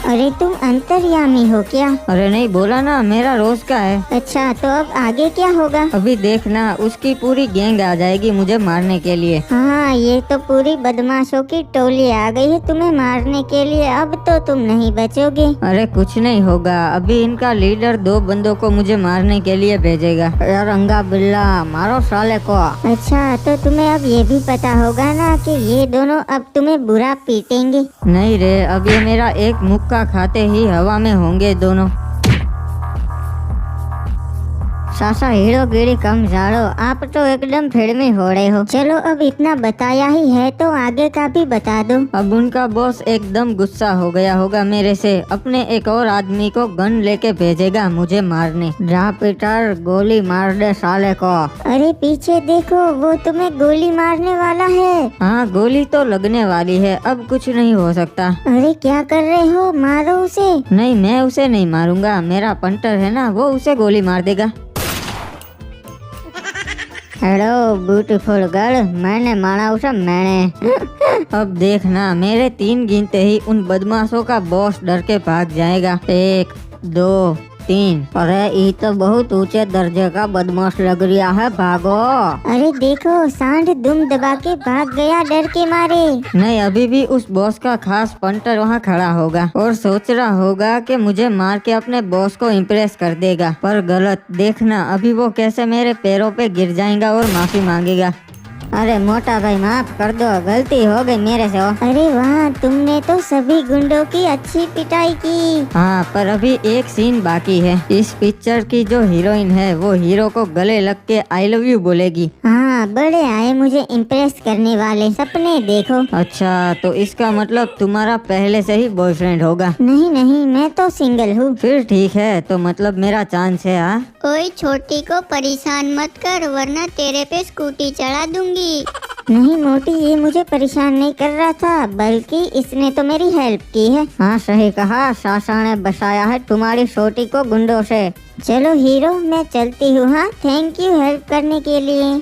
अरे तुम अंतर्यामी हो क्या? अरे नहीं, बोला ना मेरा रोज का है। अच्छा तो अब आगे क्या होगा? अभी देखना, उसकी पूरी गैंग आ जाएगी मुझे मारने के लिए। हाँ ये तो पूरी बदमाशों की टोली आ गई है तुम्हें मारने के लिए, अब तो तुम नहीं बचोगे। अरे कुछ नहीं होगा, अभी इनका लीडर 2 बंदों को मुझे मारने के लिए भेजेगा। यार रंगा बिल्ला, मारो साले को। अच्छा तो तुम्हें अब ये भी पता होगा ना कि ये दोनों अब तुम्हें बुरा पीटेंगे। नहीं रे, अब ये मेरा एक मुक्का खाते ही हवा में होंगे दोनों। सासा हीरोगिरी कम झाड़ो, आप तो एकदम फिल्मी हो रहे हो। चलो अब इतना बताया ही है तो आगे का भी बता दो। अब उनका बॉस एकदम गुस्सा हो गया होगा मेरे से, अपने एक और आदमी को गन लेके भेजेगा मुझे मारने। जा पीटर, गोली मार दे साले को। अरे पीछे देखो, वो तुम्हें गोली मारने वाला है। हाँ गोली तो लगने वाली है, अब कुछ नहीं हो सकता। अरे क्या कर रहे हो, मारो उसे। नहीं मैं उसे नहीं मारूंगा, मेरा पंटर है ना, वो उसे गोली मार देगा। हेलो ब्यूटीफुल गर्ल, मैंने मारा उसे, मैंने। अब देखना, मेरे 3 गिनते ही उन बदमाशों का बॉस डर के भाग जाएगा। 1 2 3। अरे ये तो बहुत ऊंचे दर्जे का बदमाश लग रहा है, भागो। अरे देखो सांड दुम दबा के भाग गया डर के मारे। नहीं, अभी भी उस बॉस का खास पंटर वहाँ खड़ा होगा और सोच रहा होगा कि मुझे मार के अपने बॉस को इम्प्रेस कर देगा, पर गलत। देखना अभी वो कैसे मेरे पैरों पे गिर जाएगा और माफी मांगेगा। अरे मोटा भाई माफ कर दो, गलती हो गई मेरे से। अरे वाह, तुमने तो सभी गुंडों की अच्छी पिटाई की। हाँ पर अभी एक सीन बाकी है। इस पिक्चर की जो हीरोइन है वो हीरो को गले लग के आई लव यू बोलेगी। हाँ बड़े आए मुझे इम्प्रेस करने वाले सपने देखो। अच्छा तो इसका मतलब तुम्हारा पहले से ही बॉयफ्रेंड होगा? नहीं नहीं, मैं तो सिंगल हूँ। फिर ठीक है, तो मतलब मेरा चांस है। हाँ कोई छोटी को परेशान मत कर, वरना तेरे पे स्कूटी चढ़ा दूंगी। नहीं मोटी, ये मुझे परेशान नहीं कर रहा था, बल्कि इसने तो मेरी हेल्प की है। हाँ सही कहा, सासा ने बचाया है तुम्हारी छोटी को गुंडों से। चलो हीरो मैं चलती हूँ। हाँ थैंक यू हेल्प करने के लिए।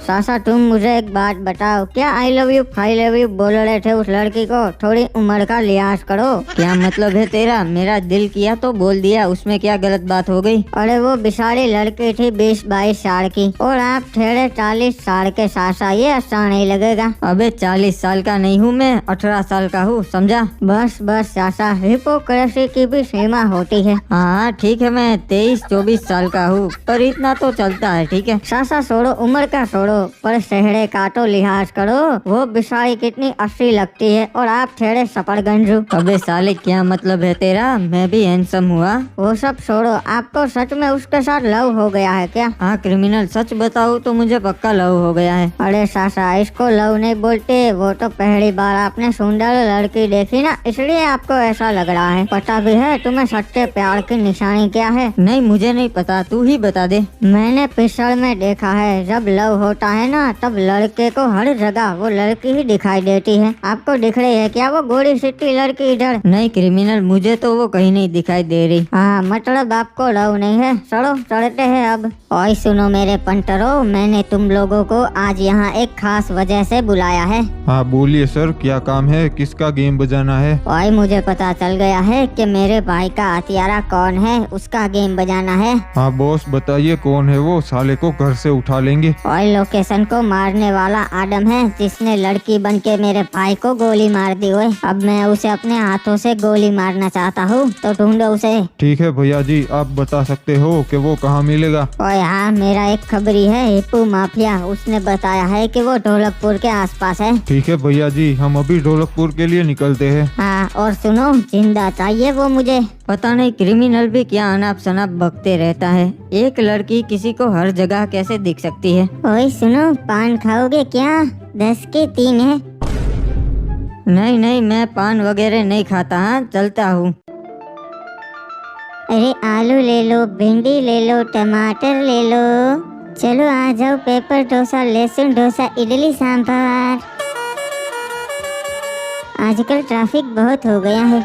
सासा तुम मुझे एक बात बताओ, क्या आई लव यू बोल रहे थे उस लड़की को? थोड़ी उम्र का लिहाज करो। क्या मतलब है तेरा? मेरा दिल किया तो बोल दिया, उसमें क्या गलत बात हो गई? अरे वो बेचारी लड़की थी 20-22 साल की और आप ठहरे 40 साल के। सासा ये अच्छा नहीं लगेगा। अबे 40 साल का नहीं हूँ मैं, 18 साल का हूँ, समझा? बस बस सासा, हिपोक्रेसी की भी सीमा होती है। हाँ ठीक है, मैं 23-24 साल का हूँ, पर इतना तो चलता है। ठीक है सासा छोड़ो उम्र का छोड़ो, पर सेहरे का तो लिहाज करो। वो बिसाई कितनी अच्छी लगती है और आप ठहरे सपरगंजू। अबे साले क्या मतलब है तेरा? मैं भी हैंडसम हुआ। वो सब छोड़ो, आपको सच में उसके साथ लव हो गया है क्या? हाँ क्रिमिनल, सच बताऊँ तो मुझे पक्का लव हो गया है। अरे सासा इसको लव नहीं बोलते, वो तो पहली बार आपने सुंदर लड़की देखी ना, इसलिए आपको ऐसा लग रहा है। पता भी है तुम्हें सच्चे प्यार की निशानी क्या है? नहीं मुझे नहीं पता, तू ही बता दे। मैंने पिक्चर में देखा है, जब लव होता है ना तब लड़के को हर जगह वो लड़की ही दिखाई देती है। आपको दिख रही है क्या वो गोरी सिटी लड़की इधर? नहीं क्रिमिनल, मुझे तो वो कहीं नहीं दिखाई दे रही। हाँ मतलब आपको लव नहीं है। चलो चलते हैं अब। और सुनो मेरे पंटरो, मैंने तुम लोगों को आज यहाँ एक खास वजह से बुलाया है। हाँ बोलिए सर, क्या काम है? किसका गेम बजाना है? और मुझे पता चल गया है कि मेरे भाई का हथियारा कौन है, उसका गेम बजाना है। हाँ बॉस बताइए कौन है वो, साले को घर से उठा लेंगे। और लोग लोकेशन को मारने वाला आदम है जिसने लड़की बन के मेरे भाई को गोली मार दी हुई। अब मैं उसे अपने हाथों से गोली मारना चाहता हूँ, तो ढूंढो उसे। ठीक है भैया जी, आप बता सकते हो कि वो कहाँ मिलेगा? ओए हाँ, मेरा एक खबरी है हिप्पू माफिया, उसने बताया है कि वो ढोलकपुर के आसपास है। ठीक है भैया जी, हम अभी ढोलकपुर के लिए निकलते हैं। हाँ, और सुनो, जिंदा चाहिए वो मुझे। पता नहीं क्रिमिनल भी क्या अनाप शनाप बकते रहता है। एक लड़की किसी को हर जगह कैसे दिख सकती है। ओए सुनो, पान खाओगे क्या? 10 के 3 है। नहीं नहीं, मैं पान वगैरह नहीं खाता। हाँ, चलता हूँ। अरे आलू ले लो, भिंडी ले लो, टमाटर ले लो। चलो आ जाओ, पेपर डोसा, लहसुन डोसा, इडली सांभर। आजकल ट्रैफिक बहुत हो गया है।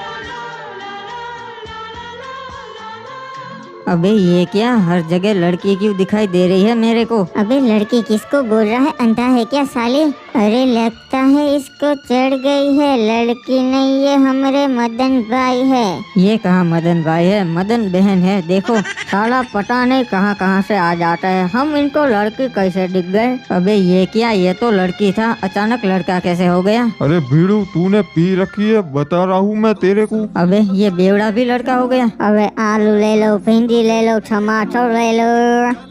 अबे ये क्या, हर जगह लड़की क्यों दिखाई दे रही है मेरे को? अबे लड़की किसको बोल रहा है, अंधा है क्या साले? अरे लगता है इसको चढ़ गई है। लड़की नहीं, ये हमारे मदन भाई है। ये कहाँ मदन भाई है, मदन बहन है। देखो साला पता नहीं कहाँ से आ जाता है। हम इनको लड़की कैसे दिख गए? अबे ये क्या, ये तो लड़की था, अचानक लड़का कैसे हो गया? अरे भीड़ू, तूने पी रखी है, बता रहा हूँ मैं तेरे को। अबे ये बेवड़ा भी लड़का हो गया। अबे आलू ले लो, भिंडी ले लो, टमाटर ले लो।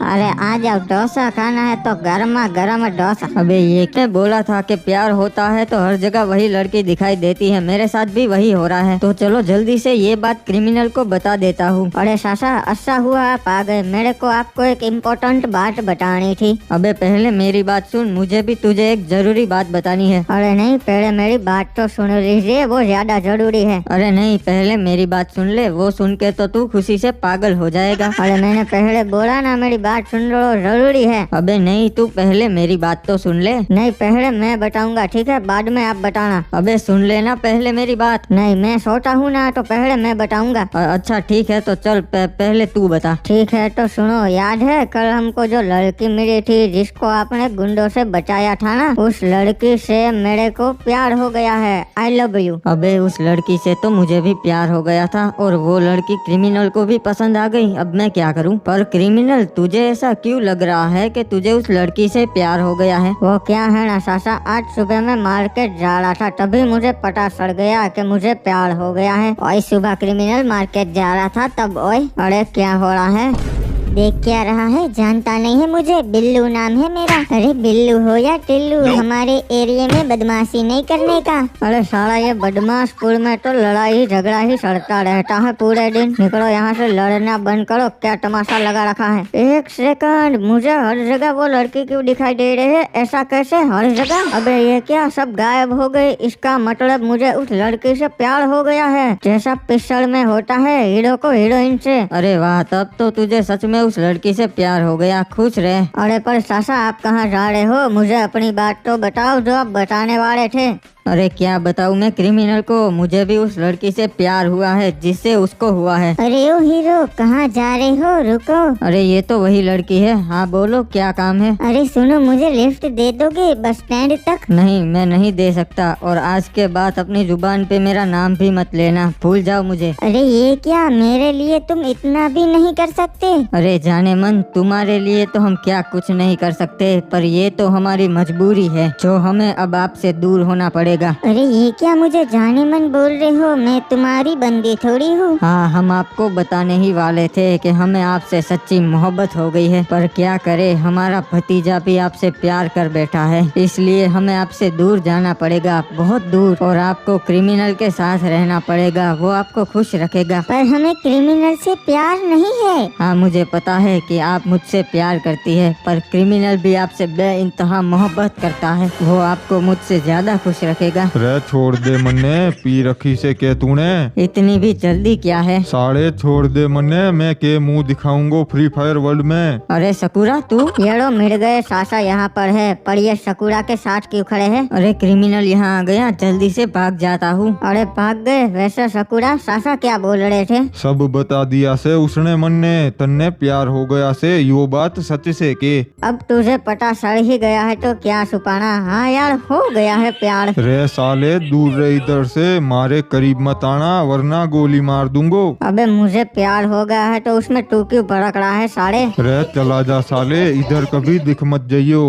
अरे आ जाओ, डोसा खाना है तो गर्मा गर्म डोसा। अबे ये क्या बोला था कि प्यार होता है तो हर जगह वही लड़की दिखाई देती है। मेरे साथ भी वही हो रहा है। तो चलो जल्दी से ये बात क्रिमिनल को बता देता हूँ। अरे सासा, अच्छा हुआ आप आ गए। मेरे को आपको एक इम्पोर्टेंट बात बतानी थी। अबे पहले मेरी बात सुन, मुझे भी तुझे एक जरूरी बात बतानी है। अरे नहीं, पहले मेरी बात तो सुन लीजिए, वो ज्यादा जरूरी है। अरे नहीं, पहले मेरी बात सुन ले, वो सुन के तो तू खुशी से पागल हो जाएगा। अरे मैंने पहले बोला ना, मेरी बात सुन लो, जरूरी है। अबे नहीं, तू पहले मेरी बात तो सुन ले। नहीं, पहले मैं बताऊंगा, ठीक है? बाद में आप बताना। अबे सुन लेना पहले मेरी बात। नहीं, मैं सोता हूँ ना, तो पहले मैं बताऊंगा। अच्छा ठीक है, तो चल पहले तू बता। ठीक है, तो सुनो। याद है कल हमको जो लड़की मिली थी जिसको आपने गुंडों से बचाया था ना, उस लड़की से मेरे को प्यार हो गया है। I love you. अबे उस लड़की से तो मुझे भी प्यार हो गया था, और वो लड़की क्रिमिनल को भी पसंद आ गई। अब मैं क्या करूं? पर क्रिमिनल, तुझे ऐसा क्यों लग रहा है कि तुझे उस लड़की से प्यार हो गया है? वो क्या है ना सासा, आज सुबह मैं मार्केट जा रहा था, तभी मुझे पता चल गया कि मुझे प्यार हो गया है। और सुबह क्रिमिनल मार्केट जा रहा था तब। ओए अरे क्या हो रहा है? देख क्या रहा है? जानता नहीं है मुझे? बिल्लू नाम है मेरा। अरे बिल्लू हो या टिल्लू, हमारे एरिया में बदमाशी नहीं करने का। अरे साला ये बदमाशपुर में तो लड़ाई झगड़ा ही चलता रहता है पूरे दिन। निकलो यहाँ से, लड़ना बंद करो। क्या तमाशा लगा रखा है? एक सेकंड, मुझे हर जगह वो लड़की क्यों दिखाई दे रही है? ऐसा कैसे हर जगह? अबे ये क्या, सब गायब हो गए? इसका मतलब मुझे उस लड़की से प्यार हो गया है, जैसा पिक्चर में होता है हीरो को हीरोइन से। अरे वाह, तब तो तुझे सच में उस लड़की से प्यार हो गया। खुश रहे। अरे पर सासा, आप कहाँ जा रहे हो? मुझे अपनी बात तो बताओ जो आप बताने वाले थे। अरे क्या बताऊं मैं क्रिमिनल को, मुझे भी उस लड़की से प्यार हुआ है जिससे उसको हुआ है। अरे ओ हीरो, कहाँ जा रहे हो? रुको। अरे ये तो वही लड़की है। हाँ बोलो, क्या काम है? अरे सुनो, मुझे लिफ्ट दे दोगे बस स्टैंड तक? नहीं, मैं नहीं दे सकता, और आज के बाद अपनी जुबान पे मेरा नाम भी मत लेना, भूल जाओ मुझे। अरे ये क्या, मेरे लिए तुम इतना भी नहीं कर सकते? अरे जाने मन, तुम्हारे लिए तो हम क्या कुछ नहीं कर सकते, पर ये तो हमारी मजबूरी है जो हमें अब आपसे दूर होना पड़ेगा। अरे ये क्या, मुझे जाने मन बोल रहे हो? मैं तुम्हारी बंदी थोड़ी हूँ। हाँ, हम आपको बताने ही वाले थे कि हमें आपसे सच्ची मोहब्बत हो गई है, पर क्या करे, हमारा भतीजा भी आपसे प्यार कर बैठा है, इसलिए हमें आपसे दूर जाना पड़ेगा, बहुत दूर, और आपको क्रिमिनल के साथ रहना पड़ेगा, वो आपको खुश रखेगा। पर हमें क्रिमिनल से प्यार नहीं है। हाँ मुझे पता है कि आप मुझसे प्यार करती है, पर क्रिमिनल भी आपसे बेइंतहा मोहब्बत करता है, वो आपको मुझसे ज्यादा खुश रखेगा। रे छोड़ दे मन्ने, पी रखी से के तूने? इतनी भी जल्दी क्या है? साढ़े छोड़ दे मन्ने, मैं के मुंह दिखाऊंगा फ्री फायर वर्ल्ड में। अरे सकुरा तू? येड़ो मिल गए, सासा यहाँ पर है, पर ये सकुरा के साथ क्यों खड़े हैं? अरे क्रिमिनल यहाँ आ गया, जल्दी से भाग जाता हूँ। अरे भाग गए? वैसे सकुरा, सासा क्या बोल रहे थे? सब बता दिया से उसने मन्ने, तन्ने प्यार हो गया से, यो बात सच से के? अब तुझे पता चल ही गया है तो क्या छुपाना। हाँ यार, हो गया है प्यार। रे साले, दूर रहे इधर से, मारे करीब मत आना वरना गोली मार दूंगो। अबे मुझे प्यार हो गया है तो उसमें तू क्यों भड़क रहा है साले? रे चला जा साले, इधर कभी दिख मत जाइयो।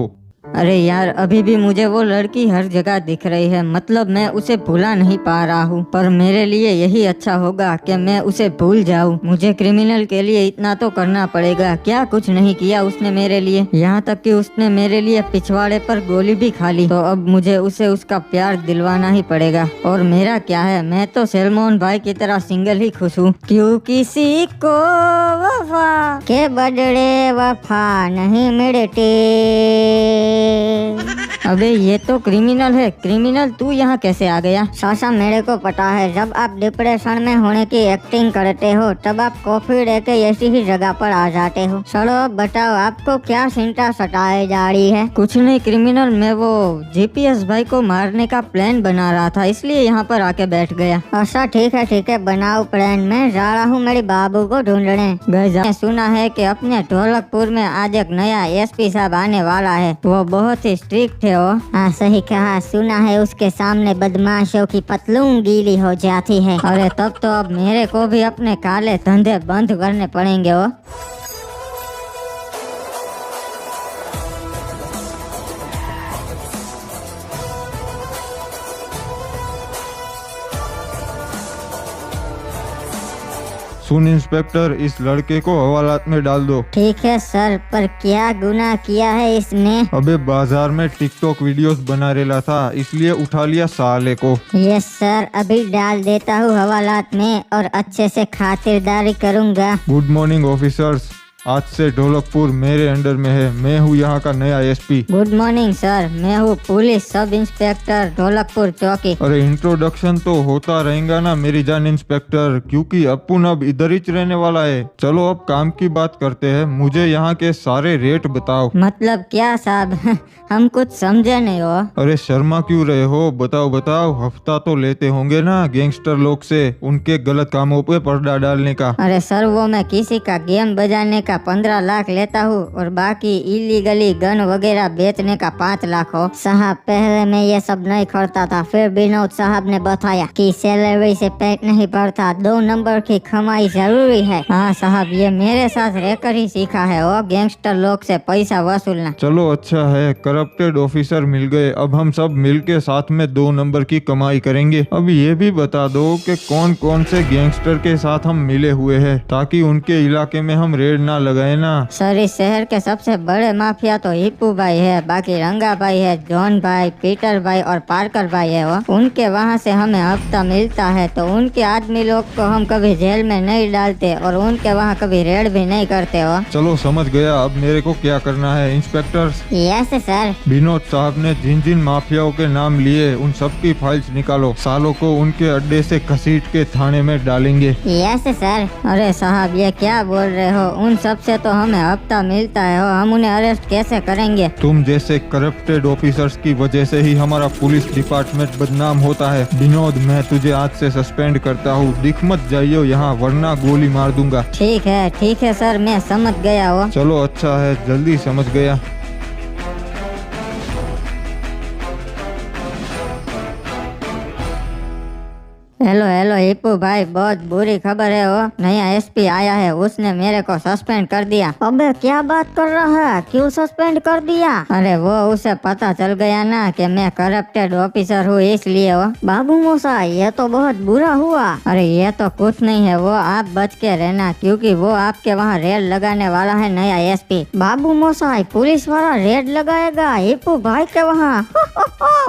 अरे यार, अभी भी मुझे वो लड़की हर जगह दिख रही है, मतलब मैं उसे भुला नहीं पा रहा हूँ। पर मेरे लिए यही अच्छा होगा कि मैं उसे भूल जाऊँ। मुझे क्रिमिनल के लिए इतना तो करना पड़ेगा। क्या कुछ नहीं किया उसने मेरे लिए, यहाँ तक कि उसने मेरे लिए पिछवाड़े पर गोली भी खा ली। तो अब मुझे उसे उसका प्यार दिलवाना ही पड़ेगा। और मेरा क्या है, मैं तो सलमान भाई की तरह सिंगल ही खुश हूँ। क्यों किसी को वफा के बदले वफा नहीं मिलती। अबे ये तो क्रिमिनल है। क्रिमिनल, तू यहाँ कैसे आ गया? सासा, मेरे को पता है, जब आप डिप्रेशन में होने की एक्टिंग करते हो तब आप कॉफी लेके ऐसी ही जगह पर आ जाते हो। चलो अब बताओ, आपको क्या चिंता सताए जा रही है? कुछ नहीं क्रिमिनल, मैं वो जीपीएस भाई को मारने का प्लान बना रहा था, इसलिए यहाँ पर आके बैठ गया। अच्छा ठीक है, बनाओ प्लान। मैं जा रहा हूँ मेरे बाबू को ढूंढने। मैंने सुना है कि अपने ढोलकपुर में आज एक नया एसपी साहब आने वाला है। वो बहुत ही स्ट्रिक्ट है। वो हाँ सही कहा, सुना है उसके सामने बदमाशों की पतलून गीली हो जाती है। अरे तब तो अब मेरे को भी अपने काले धंधे बंद करने पड़ेंगे। वो सुन इंस्पेक्टर, इस लड़के को हवालात में डाल दो। ठीक है सर, पर क्या गुनाह किया है इसने? अबे बाजार में टिकटॉक वीडियोस बना रेला था, इसलिए उठा लिया साले को। यस सर, अभी डाल देता हूँ हवालात में और अच्छे से खातिरदारी करूँगा। गुड मॉर्निंग ऑफिसर्स, आज से ढोलकपुर मेरे अंडर में है। मैं हूँ यहाँ का नया एसपी। गुड मॉर्निंग सर, मैं हूँ पुलिस सब इंस्पेक्टर ढोलकपुर चौकी। अरे इंट्रोडक्शन तो होता रहेगा ना मेरी जान इंस्पेक्टर, क्योंकि अपुन अब इधर ही रहने वाला है। चलो अब काम की बात करते हैं। मुझे यहाँ के सारे रेट बताओ। मतलब क्या साहब? हम कुछ समझे नहीं हो। अरे शर्मा क्यों रहे हो, बताओ। हफ्ता तो लेते होंगे ना गैंगस्टर लोग से उनके गलत कामों पे पर्दा डालने का। अरे सर, वो मैं किसी का गेम बजाने का 15 लाख लेता हूँ और बाकी इलीगली गन वगैरह बेचने का 5 लाख हो। साहब, पहले मैं ये सब नहीं करता था, फिर विनोद साहब ने बताया कि सैलरी से पेट नहीं भरता, 2 नंबर की कमाई जरूरी है। हाँ साहब, ये मेरे साथ रहकर ही सीखा है वो गैंगस्टर लोग से पैसा वसूलना। चलो अच्छा है, करप्टेड ऑफिसर मिल गए। अब हम सब मिलके साथ में 2 नंबर की कमाई करेंगे। अब ये भी बता दो कि कौन कौन से गैंगस्टर के साथ हम मिले हुए हैं, ताकि उनके इलाके में हम रेड ना लगाए ना। सर, इस शहर के सबसे बड़े माफिया तो हिप्पू भाई है, बाकी रंगा भाई है, जॉन भाई, पीटर भाई और पार्कर भाई है। वो उनके वहाँ से हमें हफ्ता मिलता है, तो उनके आदमी लोग को हम कभी जेल में नहीं डालते और उनके वहाँ कभी रेड भी नहीं करते हो। चलो समझ गया, अब मेरे को क्या करना है इंस्पेक्टर। Yes sir. विनोद साहब ने जिन जिन माफियाओं के नाम लिए उन सब की फाइल्स निकालो। सालों को उनके अड्डे से घसीट के थाने में डालेंगे। Yes sir. अरे साहब, ये क्या बोल रहे हो? उन सब से तो हमें हफ्ता मिलता है, हम उन्हें अरेस्ट कैसे करेंगे? तुम जैसे करप्टेड ऑफिसर्स की वजह से ही हमारा पुलिस डिपार्टमेंट बदनाम होता है। विनोद, मैं तुझे आज से सस्पेंड करता हूँ। दिख मत जाइयो यहाँ, वरना गोली मार दूंगा। ठीक है सर, मैं समझ गया। वो चलो अच्छा है, जल्दी समझ गया। हेलो हिप्पू भाई, बहुत बुरी खबर है। वो नया एसपी आया है, उसने मेरे को सस्पेंड कर दिया। अबे क्या बात कर रहा है, क्यों सस्पेंड कर दिया? अरे वो उसे पता चल गया ना कि मैं करप्टेड ऑफिसर हूँ, इसलिए वो। बाबू मोसा, ये तो बहुत बुरा हुआ। अरे ये तो कुछ नहीं है, वो आप बच के रहना, क्योंकि वो आपके वहाँ रेड लगाने वाला है नया एसपी। बाबू मोसाई, पुलिस वाला रेड लगाएगा हिप्पू भाई के वहाँ?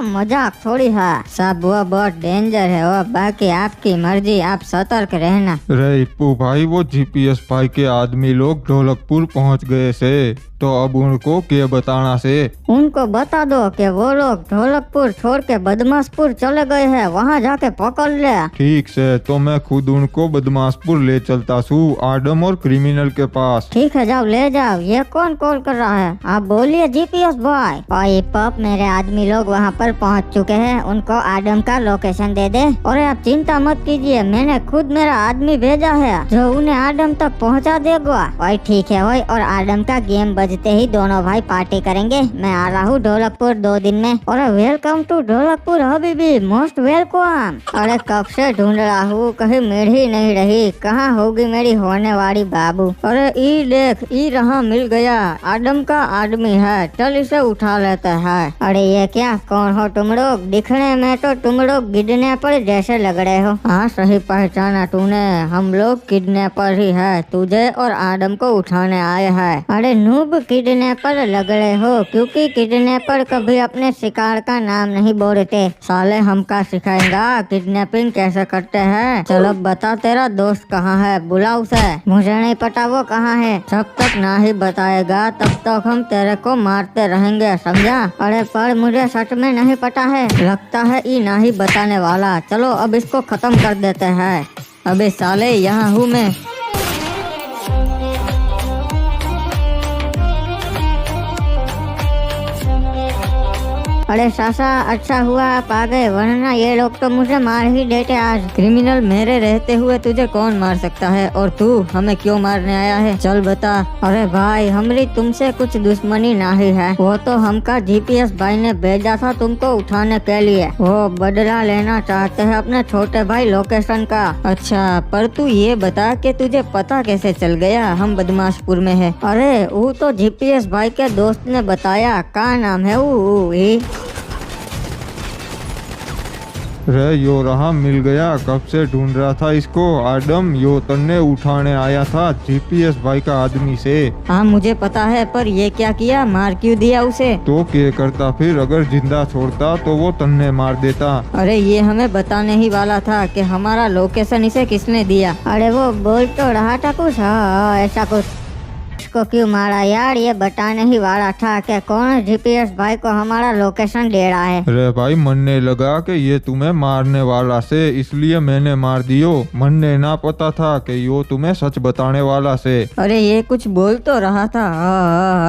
मजाक थोड़ी है सब, वो बहुत डेंजर है। वो बाकी आपकी मर्जी, आप सतर्क रहना। रे इप्पू भाई, वो जीपीएस भाई के आदमी लोग ढोलकपुर पहुंच गए से, तो अब उनको क्या बताना से? उनको बता दो कि वो लोग ढोलकपुर छोड़ के बदमाशपुर चले गए हैं, वहाँ जाके पकड़ ले। ठीक से, तो मैं खुद उनको बदमाशपुर ले चलता हूँ, आडम और क्रिमिनल के पास। ठीक है, जाओ ले जाओ। ये कौन कॉल कर रहा है? आप बोलिए जीपीएस भाई। और पप, मेरे आदमी लोग वहाँ पर पहुँच चुके हैं, उनको आडम का लोकेशन दे दे। और आप चिंता मत कीजिए, मैंने खुद मेरा आदमी भेजा है जो उन्हें आडम तक पहुँचा देगा। और ठीक है भाई, और आडम का गेम बजा बजते ही दोनों भाई पार्टी करेंगे। मैं आ रहा हूँ ढोलकपुर 2 दिन में। अरे वेलकम टू ढोलकपुर हबीबी, मोस्ट वेलकम। अरे कब से ढूंढ रहा हूँ, कहीं मिल ही नहीं रही। कहाँ होगी मेरी होने वाली बाबू। अरे ई देख, ई रहा, मिल गया। आदम का आदमी है, चल इसे उठा लेते हैं। अरे ये क्या, कौन हो तुम लोग? दिखने में तो तुम लोग किडनैपर जैसे लग रहे हो। हाँ सही पहचाना तूने, हम लोग किडनैपर ही है, तुझे और आदम को उठाने आए हैं। अरे नूब किडनैपर लग रहे हो, क्योंकि किडनैपर कभी अपने शिकार का नाम नहीं बोलते। साले हमका सिखाएगा किडनैपिंग कैसे करते हैं। चलो बता, तेरा दोस्त कहाँ है, बुला उसे। मुझे नहीं पता वो कहाँ है। जब तक ना ही बताएगा तब तक हम तेरे को मारते रहेंगे, समझा? अरे पर मुझे सच में नहीं पता है। लगता है ये ना ही बताने वाला। चलो अब इसको खत्म कर देते हैं। अबे साले, यहाँ हूँ मैं। अरे सासा, अच्छा हुआ आप आ गए, वरना ये लोग तो मुझे मार ही देते आज। क्रिमिनल, मेरे रहते हुए तुझे कौन मार सकता है, और तू हमें क्यों मारने आया है? चल बता। अरे भाई, हमारी तुमसे कुछ दुश्मनी नहीं है। वो तो हमका GPS भाई ने भेजा था तुमको उठाने के लिए। वो बदला लेना चाहते हैं अपने छोटे भाई लोकेशन का। अच्छा, पर तू ये बता कि तुझे पता कैसे चल गया हम बदमाशपुर में है? अरे वो तो GPS भाई के दोस्त ने बताया। का नाम है वो? रे यो रहा, मिल गया। कब से ढूंढ रहा था इसको। आदम, यो तन्ने उठाने आया था GPS भाई का आदमी से। हाँ मुझे पता है, पर ये क्या किया, मार क्यों दिया उसे? तो क्या करता फिर, अगर जिंदा छोड़ता तो वो तन्ने मार देता। अरे ये हमें बताने ही वाला था कि हमारा लोकेशन इसे किसने दिया। अरे वो बोल तो रहा था कुछ। हाँ ऐसा कुछ। इसको क्यों मारा यार, ये बताने ही वाला था कि कौन GPS भाई को हमारा लोकेशन दे रहा है। अरे भाई, मनने लगा कि ये तुम्हें मारने वाला से, इसलिए मैंने मार दियो। मनने ना पता था कि यो तुम्हें सच बताने वाला से। अरे ये कुछ बोल तो रहा था,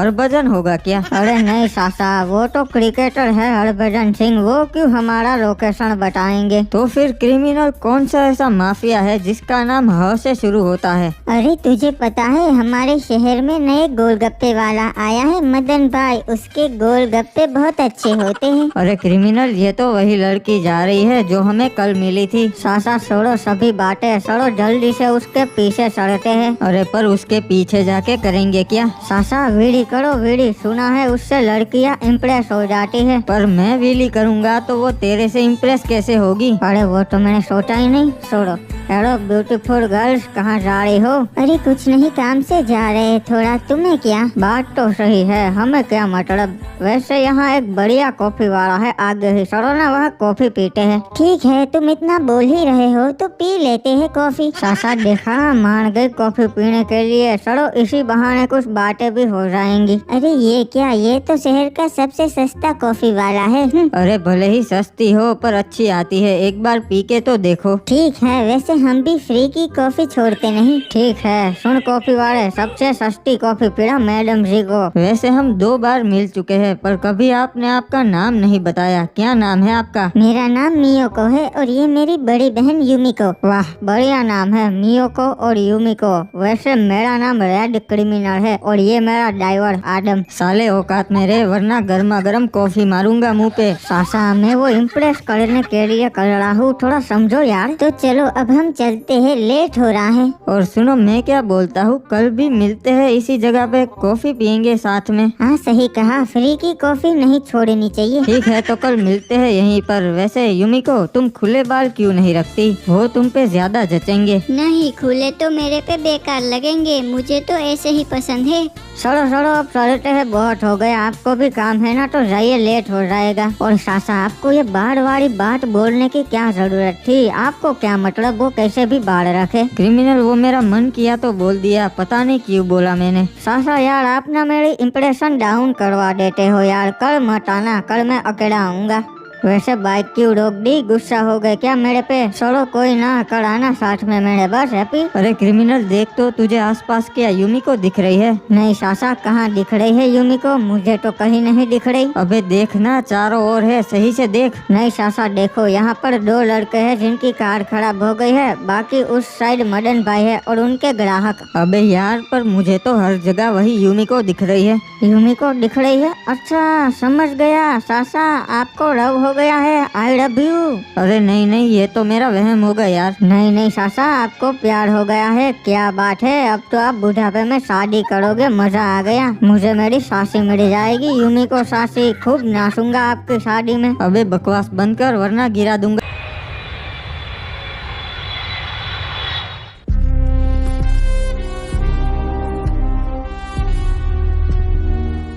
हरभजन होगा क्या? अरे नहीं सासा, वो तो क्रिकेटर है हरभजन सिंह, वो क्यों हमारा लोकेशन बताएंगे। तो फिर क्रिमिनल कौन सा ऐसा माफिया है जिसका नाम ह से शुरू होता है? अरे तुझे पता है, हमारे शहर में नए गोलगप्पे वाला आया है, मदन भाई। उसके गोलगप्पे बहुत अच्छे होते हैं। अरे क्रिमिनल, ये तो वही लड़की जा रही है जो हमें कल मिली थी। सासा छोड़ो सभी बातें, चलो जल्दी से उसके पीछे चढ़ते हैं। अरे पर उसके पीछे जाके करेंगे क्या? सासा वीडी करो वीडी, सुना है उससे लड़कियां इम्प्रेस हो जाती है। पर मैं व्हीली करूँगा तो वो तेरे से इम्प्रेस कैसे होगी? अरे वो तो मैंने सोचा ही नहीं। छोड़ो। हेलो ब्यूटीफुल गर्ल्स, कहाँ जा रही हो? अरे कुछ नहीं, काम से जा रहे थोड़ा। तुम्हें क्या? बात तो सही है, हमें क्या मतलब। वैसे यहाँ एक बढ़िया कॉफी वाला है, आगे ही चलो ना, वहाँ कॉफी पीते हैं। ठीक है, तुम इतना बोल ही रहे हो तो पी लेते हैं कॉफी। सासा देखा, मान गई कॉफी पीने के लिए। चलो इसी बहाने कुछ बातें भी हो जाएंगी। अरे ये क्या, ये तो शहर का सबसे सस्ता कॉफी वाला है। अरे भले ही सस्ती हो पर अच्छी आती है, एक बार पी के तो देखो। ठीक है, वैसे हम भी फ्री की कॉफी छोड़ते नहीं। ठीक है, सुन कॉफी वाले, सबसे सस्ती कॉफी पिला मैडम जी को। वैसे हम 2 बार मिल चुके हैं, पर कभी आपने आपका नाम नहीं बताया। क्या नाम है आपका? मेरा नाम मियोको है और ये मेरी बड़ी बहन यूमिको। वाह, बढ़िया नाम है, मियोको और यूमिको। वैसे मेरा नाम रेड क्रिमिनल है और ये मेरा ड्राइवर आदम। साले औकात में रहे, वरना गर्मा गर्म कॉफी मारूंगा मुंह पे। सासा, मैं वो इम्प्रेस करने के लिए कर रहा हूँ, थोड़ा समझो यार। तो चलो अब हम चलते हैं, लेट हो रहा है। और सुनो, मैं क्या बोलता हूँ, कल भी मिलते हैं इसी जगह पे, कॉफी पियेंगे साथ में। हाँ सही कहा, फ्री की कॉफी नहीं छोड़नी चाहिए। ठीक है, तो कल मिलते हैं यहीं पर। वैसे यूमिको, तुम खुले बाल क्यों नहीं रखती? वो तुम पे ज्यादा जचेंगे। नहीं, खुले तो मेरे पे बेकार लगेंगे, मुझे तो ऐसे ही पसंद है। चलो चलो अब चलते हैं, बहुत हो गया। आपको भी काम है ना, तो जाइए, लेट हो जाएगा। और सासा, आपको ये बाढ़ वाली बात बोलने की क्या जरूरत थी? आपको क्या मतलब वो कैसे भी बाढ़ रखे? क्रिमिनल, वो मेरा मन किया तो बोल दिया, पता नहीं क्यों बोला मैंने। सासा यार, आप ना मेरी इम्प्रेशन डाउन करवा देते हो यार। कल मत आना, कल मैं अकेला आऊंगा। वैसे बाइक क्यों रोक दी? गुस्सा हो गए क्या मेरे पे? चलो कोई ना, कल आना साथ में मेरे बस हैप्पी। अरे क्रिमिनल, देख तो तुझे आसपास क्या यूमिको दिख रही है? नहीं सासा, कहाँ दिख रही है यूमिको? मुझे तो कहीं नहीं दिख रही। अबे देखना, चारों ओर है, सही से देख। नहीं सासा देखो, यहाँ पर 2 लड़के हैं जिनकी कार खराब हो गई है। बाकी उस साइड मदन भाई है और उनके ग्राहक। अबे यार, पर मुझे तो हर जगह वही यूमिको दिख रही है। यूमिको दिख रही है? अच्छा समझ गया सासा, आपको लव हो गया है। I love you. अरे नहीं नहीं, ये तो मेरा वहम होगा यार। नहीं नहीं सासा, आपको प्यार हो गया है। क्या बात है, अब तो आप बुढ़ापे में शादी करोगे। मजा आ गया, मुझे मेरी सासी मिल जाएगी। यूमिको सासी, खूब नाचूंगा आपकी शादी में। अबे बकवास बंद कर, वरना गिरा दूंगा।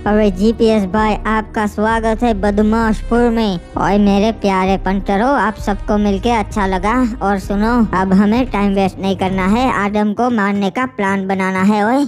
अबे जीपीएस भाई, आपका स्वागत है बदमाशपुर में। और मेरे प्यारे पंटरों, आप सबको मिलके अच्छा लगा। और सुनो, अब हमें टाइम वेस्ट नहीं करना है, आदम को मारने का प्लान बनाना है। ओए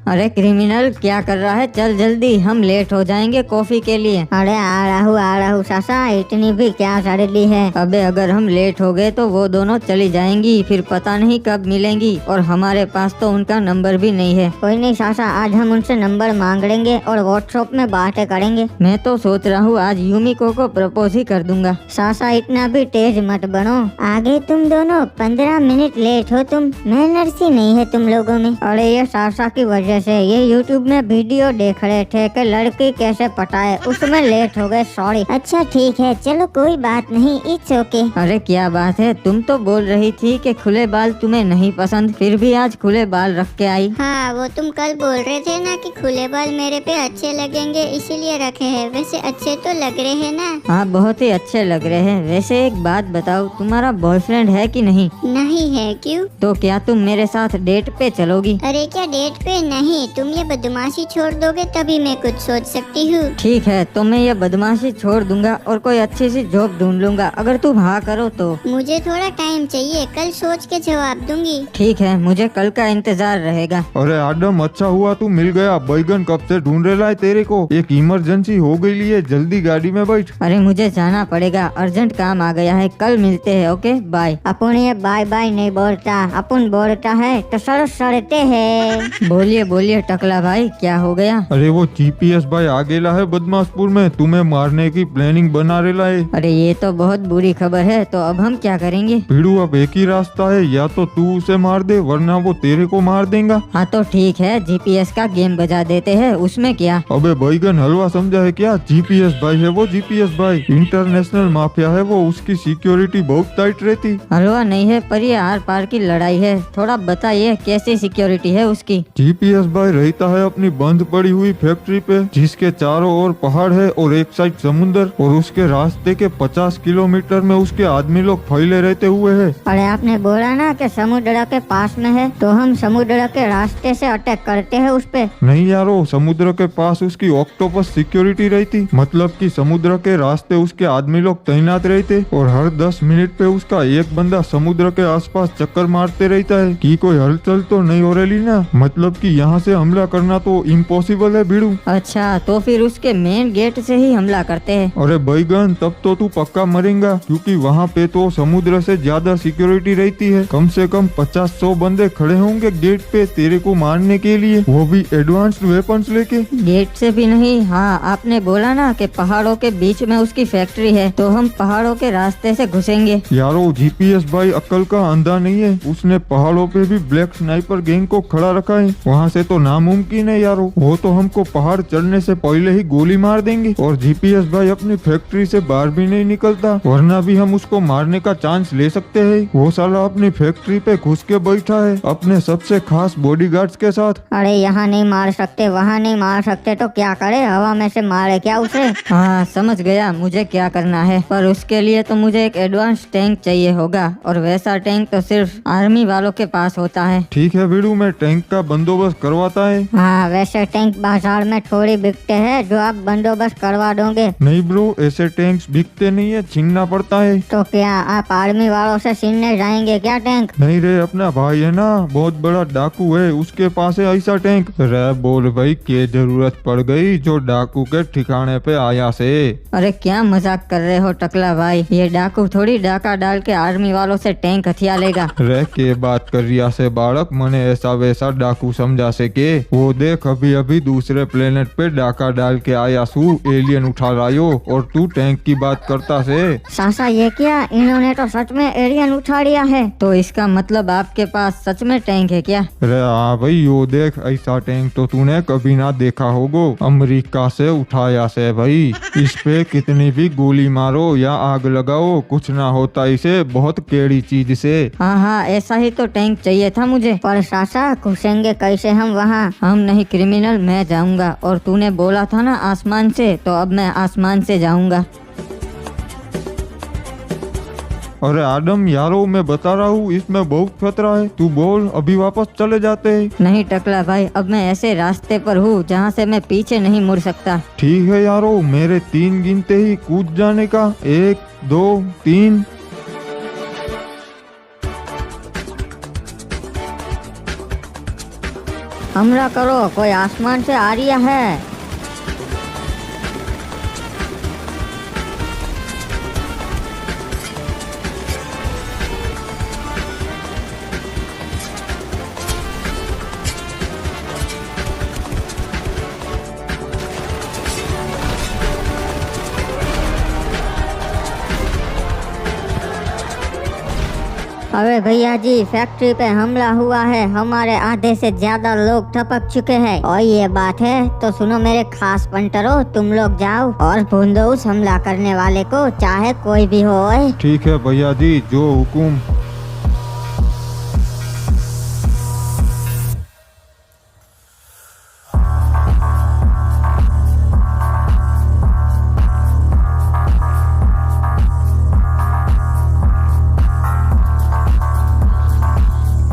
अरे क्रिमिनल, क्या कर रहा है? चल जल्दी, हम लेट हो जाएंगे कॉफी के लिए। अरे आ रहा हूँ सासा, इतनी भी क्या जल्दी है? अबे अगर हम लेट हो गए तो वो दोनों चली जाएंगी, फिर पता नहीं कब मिलेंगी, और हमारे पास तो उनका नंबर भी नहीं है। कोई नहीं सासा, आज हम उनसे नंबर मांग लेंगे और व्हाट्सएप में बातें करेंगे। मैं तो सोच रहा हूँ आज यूमिको को प्रपोज ही कर दूंगा। सासा इतना भी तेज मत बनो। आगे तुम दोनों 15 मिनट लेट हो। तुम मैनर्स ही नहीं है तुम लोगों में। अरे ये सासा की वजह से ये यूट्यूब में वीडियो देख रहे थे कि लड़की कैसे पटाए, उसमें लेट हो गए। सॉरी। अच्छा ठीक है, चलो कोई बात नहीं, इट्स ओके। अरे क्या बात है, तुम तो बोल रही थी कि खुले बाल तुम्हें नहीं पसंद, फिर भी आज खुले बाल रख के आई। हाँ, वो तुम कल बोल रहे थे ना कि खुले बाल मेरे पे अच्छे लगेंगे, इसीलिए रखे हैं। वैसे अच्छे तो लग रहे हैं ना? हाँ, बहुत ही अच्छे लग रहे हैं। वैसे एक बात बताओ, तुम्हारा बॉयफ्रेंड है कि नहीं? नहीं है। क्यों? तो क्या तुम मेरे साथ डेट पे चलोगी? अरे क्या डेट पे? नहीं, तुम ये बदमाशी छोड़ दोगे तभी मैं कुछ सोच सकती हूँ। ठीक है, तो मैं ये बदमाशी छोड़ दूंगा और कोई अच्छी सी जॉब ढूंढ लूंगा, अगर तुम हाँ करो तो। मुझे थोड़ा टाइम चाहिए, कल सोच के जवाब दूंगी। ठीक है, मुझे कल का इंतजार रहेगा। अरे आदम, अच्छा हुआ तू मिल गया। बैगन कब से ढूंढ रहा है तेरे को। एक इमरजेंसी हो गई है, जल्दी गाड़ी में बैठ। अरे मुझे जाना पड़ेगा, अर्जेंट काम आ गया है। कल मिलते हैं, ओके बाय। अपन ये बाय बाय नहीं बोलता, अपन बोलता है तो सर सड़ते है। बोलिए बोलिए टकला भाई, क्या हो गया? अरे वो जीपीएस भाई आ गेला है बदमाशपुर में, तुम्हें मारने की प्लानिंग बना रेला है। अरे ये तो बहुत बुरी खबर है, तो अब हम क्या करेंगे? भीड़ू, अब एक ही रास्ता है, या तो तू उसे मार दे वरना वो तेरे को मार देगा। हाँ तो ठीक है, जीपीएस का गेम बजा देते हैं, उसमें क्या। अबे बैगन, हलवा समझा है क्या? जीपीएस भाई है वो, जीपीएस भाई इंटरनेशनल माफिया है वो, उसकी सिक्योरिटी बहुत टाइट रहती। हलवा नहीं है, पर ये आर पार की लड़ाई है। थोड़ा बताइए कैसी सिक्योरिटी है उसकी? जीपीएस भाई रहता है अपनी बंद पड़ी हुई फैक्ट्री पे, जिसके चारों ओर पहाड़ है और एक साइड समुंदर, और उसके रास्ते के 50 किलोमीटर में उसके आदमी लोग फैले रहते हुए है। अरे आपने बोला ना कि समुद्र के पास में है, तो हम समुद्र के रास्ते से अटैक करते हैं उस पे। नहीं यारो, समुद्र के पास उसकी ऑक्टोपस सिक्योरिटी रहती, मतलब कि समुद्र के रास्ते उसके आदमी लोग तैनात रहते, और हर 10 मिनट पे उसका एक बंदा समुद्र के आसपास चक्कर मारते रहता है कि कोई हलचल तो नहीं हो रही ना। मतलब कि यहाँ से हमला करना तो इम्पॉसिबल है भीड़ू। अच्छा, तो फिर उसके मेन गेट से ही हमला करते हैं। अरे बैगन, तब तो तू पक्का मरेगा, क्योंकि वहाँ पे तो समुद्र से ज्यादा सिक्योरिटी रहती है। कम से कम 50-100 बंदे खड़े होंगे गेट पे तेरे को मारने के लिए, वो भी एडवांस्ड वेपन्स लेके। गेट से भी नहीं। हाँ, आपने बोला ना कि पहाड़ों के बीच में उसकी फैक्ट्री है, तो हम पहाड़ों के रास्ते से घुसेंगे। यारो जीपीएस भाई अक्ल का अंधा नहीं है, उसने पहाड़ों पे भी ब्लैक स्नाइपर गैंग को खड़ा रखा है। वहाँ से तो नामुमकिन है यारो, वो तो हमको पहाड़ चढ़ने से पहले ही गोली मार देंगे। और जीपीएस भाई अपनी फैक्ट्री से बाहर भी नहीं निकलता, वरना भी हम उसको मारने का चांस ले सकते हैं। वो साला अपनी फैक्ट्री पे घुस के बैठा है अपने सबसे खास बॉडीगार्ड्स के साथ। अरे यहाँ नहीं मार सकते, वहाँ नहीं मार सकते, तो क्या करे? हवा में से मारे क्या उसे? हाँ समझ गया मुझे क्या करना है, पर उसके लिए तो मुझे एक एडवांस टैंक चाहिए होगा, और वैसा टैंक तो सिर्फ आर्मी वालों के पास होता है। ठीक है वीडू, मैं टैंक का बंदोबस्त करवाता है। हाँ वैसे टैंक बाजार में थोड़ी बिकते हैं जो आप बंदोबस्त करवा दोगे। नहीं ब्रो, ऐसे टैंक्स बिकते नहीं है, छीनना पड़ता है। तो क्या आप आर्मी वालों से छीनने जाएंगे क्या टैंक? नहीं रे, अपना भाई है ना, बहुत बड़ा डाकू है, उसके पास है ऐसा टैंक। रे बोल भाई, क्या जरूरत पड़ गई जो डाकू के ठिकाने पे आया से। अरे क्या मजाक कर रहे हो टकला भाई, ये डाकू थोड़ी डाका डाल के आर्मी वालों से टैंक हथिया लेगा। रे के बात कर रिया से बालक, मने ऐसा वैसा डाकू समझा से के। वो देख, अभी अभी दूसरे प्लेनेट पे डाका डाल के आया सू, एलियन उठा लायो, और तू टैंक की बात करता से। सासा ये क्या, इन्होंने तो सच में एलियन उठा लिया है। तो इसका मतलब आपके पास सच में टैंक है क्या? अरे हाँ भाई, यो देख, ऐसा टैंक तो तूने कभी ना देखा होगो, अमेरिका से उठाया से भाई। इस पे कितनी भी गोली मारो या आग लगाओ, कुछ ना होता इसे, बहुत केड़ी चीज से। हाँ ऐसा ही तो टैंक चाहिए था मुझे। पर सासा घुसेंगे कैसे हम वहाँ? हम नहीं क्रिमिनल, मैं जाऊंगा। और तूने बोला था ना आसमान से, तो अब मैं आसमान से जाऊंगा। अरे आदम यारो, मैं बता रहा हूँ इसमें बहुत खतरा है, तू बोल, अभी वापस चले जाते हैं। नहीं टकला भाई, अब मैं ऐसे रास्ते पर हूँ जहाँ से मैं पीछे नहीं मुड़ सकता। ठीक है यारो, मेरे 3 गिनते ही कूद जाने का, 1 2 3। हमला करो, कोई आसमान से आ रहा है। अरे भैया जी, फैक्ट्री पे हमला हुआ है, हमारे आधे से ज्यादा लोग टपक चुके हैं। और ये बात है तो सुनो मेरे खास पंटरो, तुम लोग जाओ और ढूंढो उस हमला करने वाले को, चाहे कोई भी हो। ठीक है भैया जी, जो हुकुम।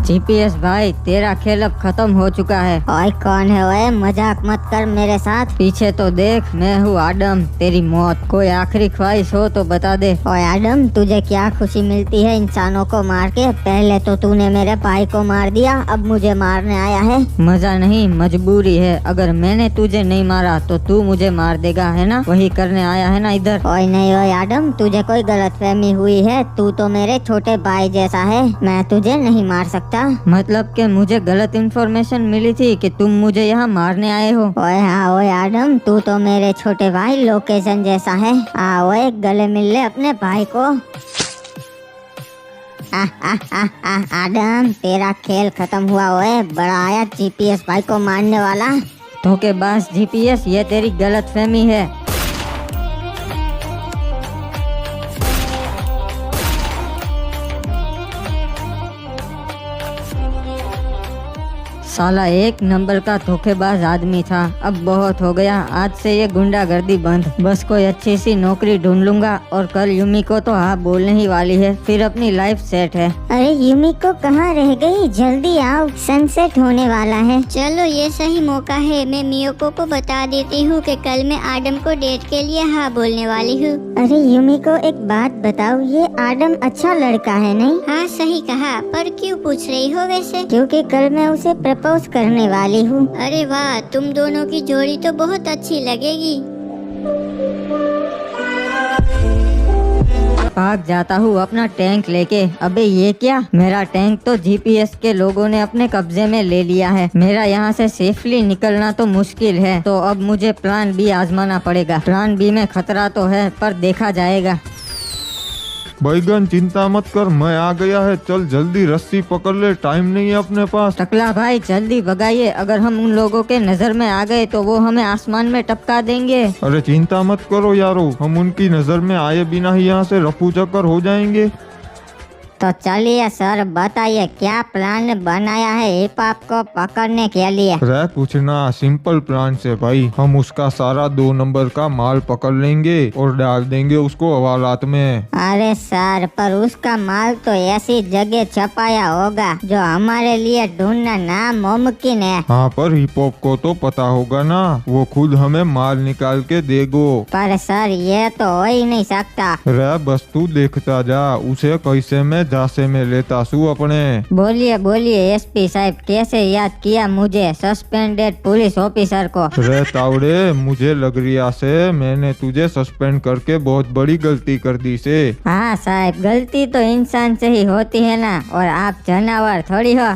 जीपीएस भाई, तेरा खेल अब खत्म हो चुका है। ओए कौन है ओए, मजाक मत कर मेरे साथ। पीछे तो देख, मैं हूँ आदम, तेरी मौत। कोई आखिरी ख्वाहिश हो तो बता दे। ओए आदम, तुझे क्या खुशी मिलती है इंसानों को मार के? पहले तो तूने मेरे भाई को मार दिया, अब मुझे मारने आया है। मजा नहीं, मजबूरी है। अगर मैंने तुझे नहीं मारा तो तू मुझे मार देगा, है ना? वही करने आया है ना इधर? ओए नहीं ओए आदम, तुझे कोई गलतफहमी हुई है, तू तो मेरे छोटे भाई जैसा है, मैं तुझे नहीं मार सकता। मतलब कि मुझे गलत इन्फॉर्मेशन मिली थी कि तुम मुझे यहाँ मारने आए हो। ओए हाँ ओए आदम, तू तो मेरे छोटे भाई लोकेशन जैसा है। आ ओए, गले मिल ले अपने भाई को। आदम, तेरा खेल खत्म हुआ। ओए बड़ा आया जीपीएस भाई को मारने वाला। धोखेबाज जीपीएस, ये तेरी गलतफहमी है। साला 1 नंबर का धोखेबाज आदमी था। अब बहुत हो गया, आज से ये गुंडागर्दी बंद। बस कोई अच्छी सी नौकरी ढूंढ लूंगा और कल यूमी को तो हाँ बोलने ही वाली है, फिर अपनी लाइफ सेट है। अरे यूमी को कहाँ रह गई, जल्दी आओ, सनसेट होने वाला है। चलो ये सही मौका है, मैं मियोको को बता देती हूँ कि कल मैं आदम को डेट के लिए हाँ बोलने वाली हूँ। अरे यूमी को एक बात बताओ, ये आदम अच्छा लड़का है नहीं? हाँ सही कहा, पर क्यों पूछ रही हो वैसे? क्योंकि कल मैं उसे प्रपोज करने वाली हूँ। अरे वाह, तुम दोनों की जोड़ी तो बहुत अच्छी लगेगी। भाग जाता हूँ अपना टैंक लेके। अबे ये क्या, मेरा टैंक तो जीपीएस के लोगों ने अपने कब्जे में ले लिया है। मेरा यहाँ से सेफली निकलना तो मुश्किल है, तो अब मुझे प्लान बी आजमाना पड़ेगा। प्लान बी में खतरा तो है, पर देखा जाएगा। बैगन चिंता मत कर, मैं आ गया है, चल जल्दी रस्सी पकड़ ले, टाइम नहीं है अपने पास। टकला भाई जल्दी भगाइए, अगर हम उन लोगों के नजर में आ गए तो वो हमें आसमान में टपका देंगे। अरे चिंता मत करो यारो, हम उनकी नजर में आए बिना ही यहाँ से रफू चक्कर हो जाएंगे। तो चलिए सर, बताइए क्या प्लान बनाया है हिप हॉप को पकड़ने के लिए। रह कुछ ना, सिंपल प्लान से भाई। हम उसका सारा 2 नंबर का माल पकड़ लेंगे और डाल देंगे उसको हवालात में। अरे सर, पर उसका माल तो ऐसी जगह छपाया होगा जो हमारे लिए ढूंढना नामुमकिन है। हाँ, पर हिप हॉप को तो पता होगा ना, वो खुद हमें माल निकाल के देगो। पर सर ये तो हो ही नहीं सकता। रह बस तू देखता जा, उसे कैसे मैं झांसे में लेता सू अपने। बोलिए बोलिए एसपी साहब, कैसे याद किया मुझे, सस्पेंडेड पुलिस ऑफिसर को। रे तावड़े, मुझे लग रिया से मैंने तुझे सस्पेंड करके बहुत बड़ी गलती कर दी से। हाँ साहब, गलती तो इंसान से ही होती है ना, और आप जानवर थोड़ी हो।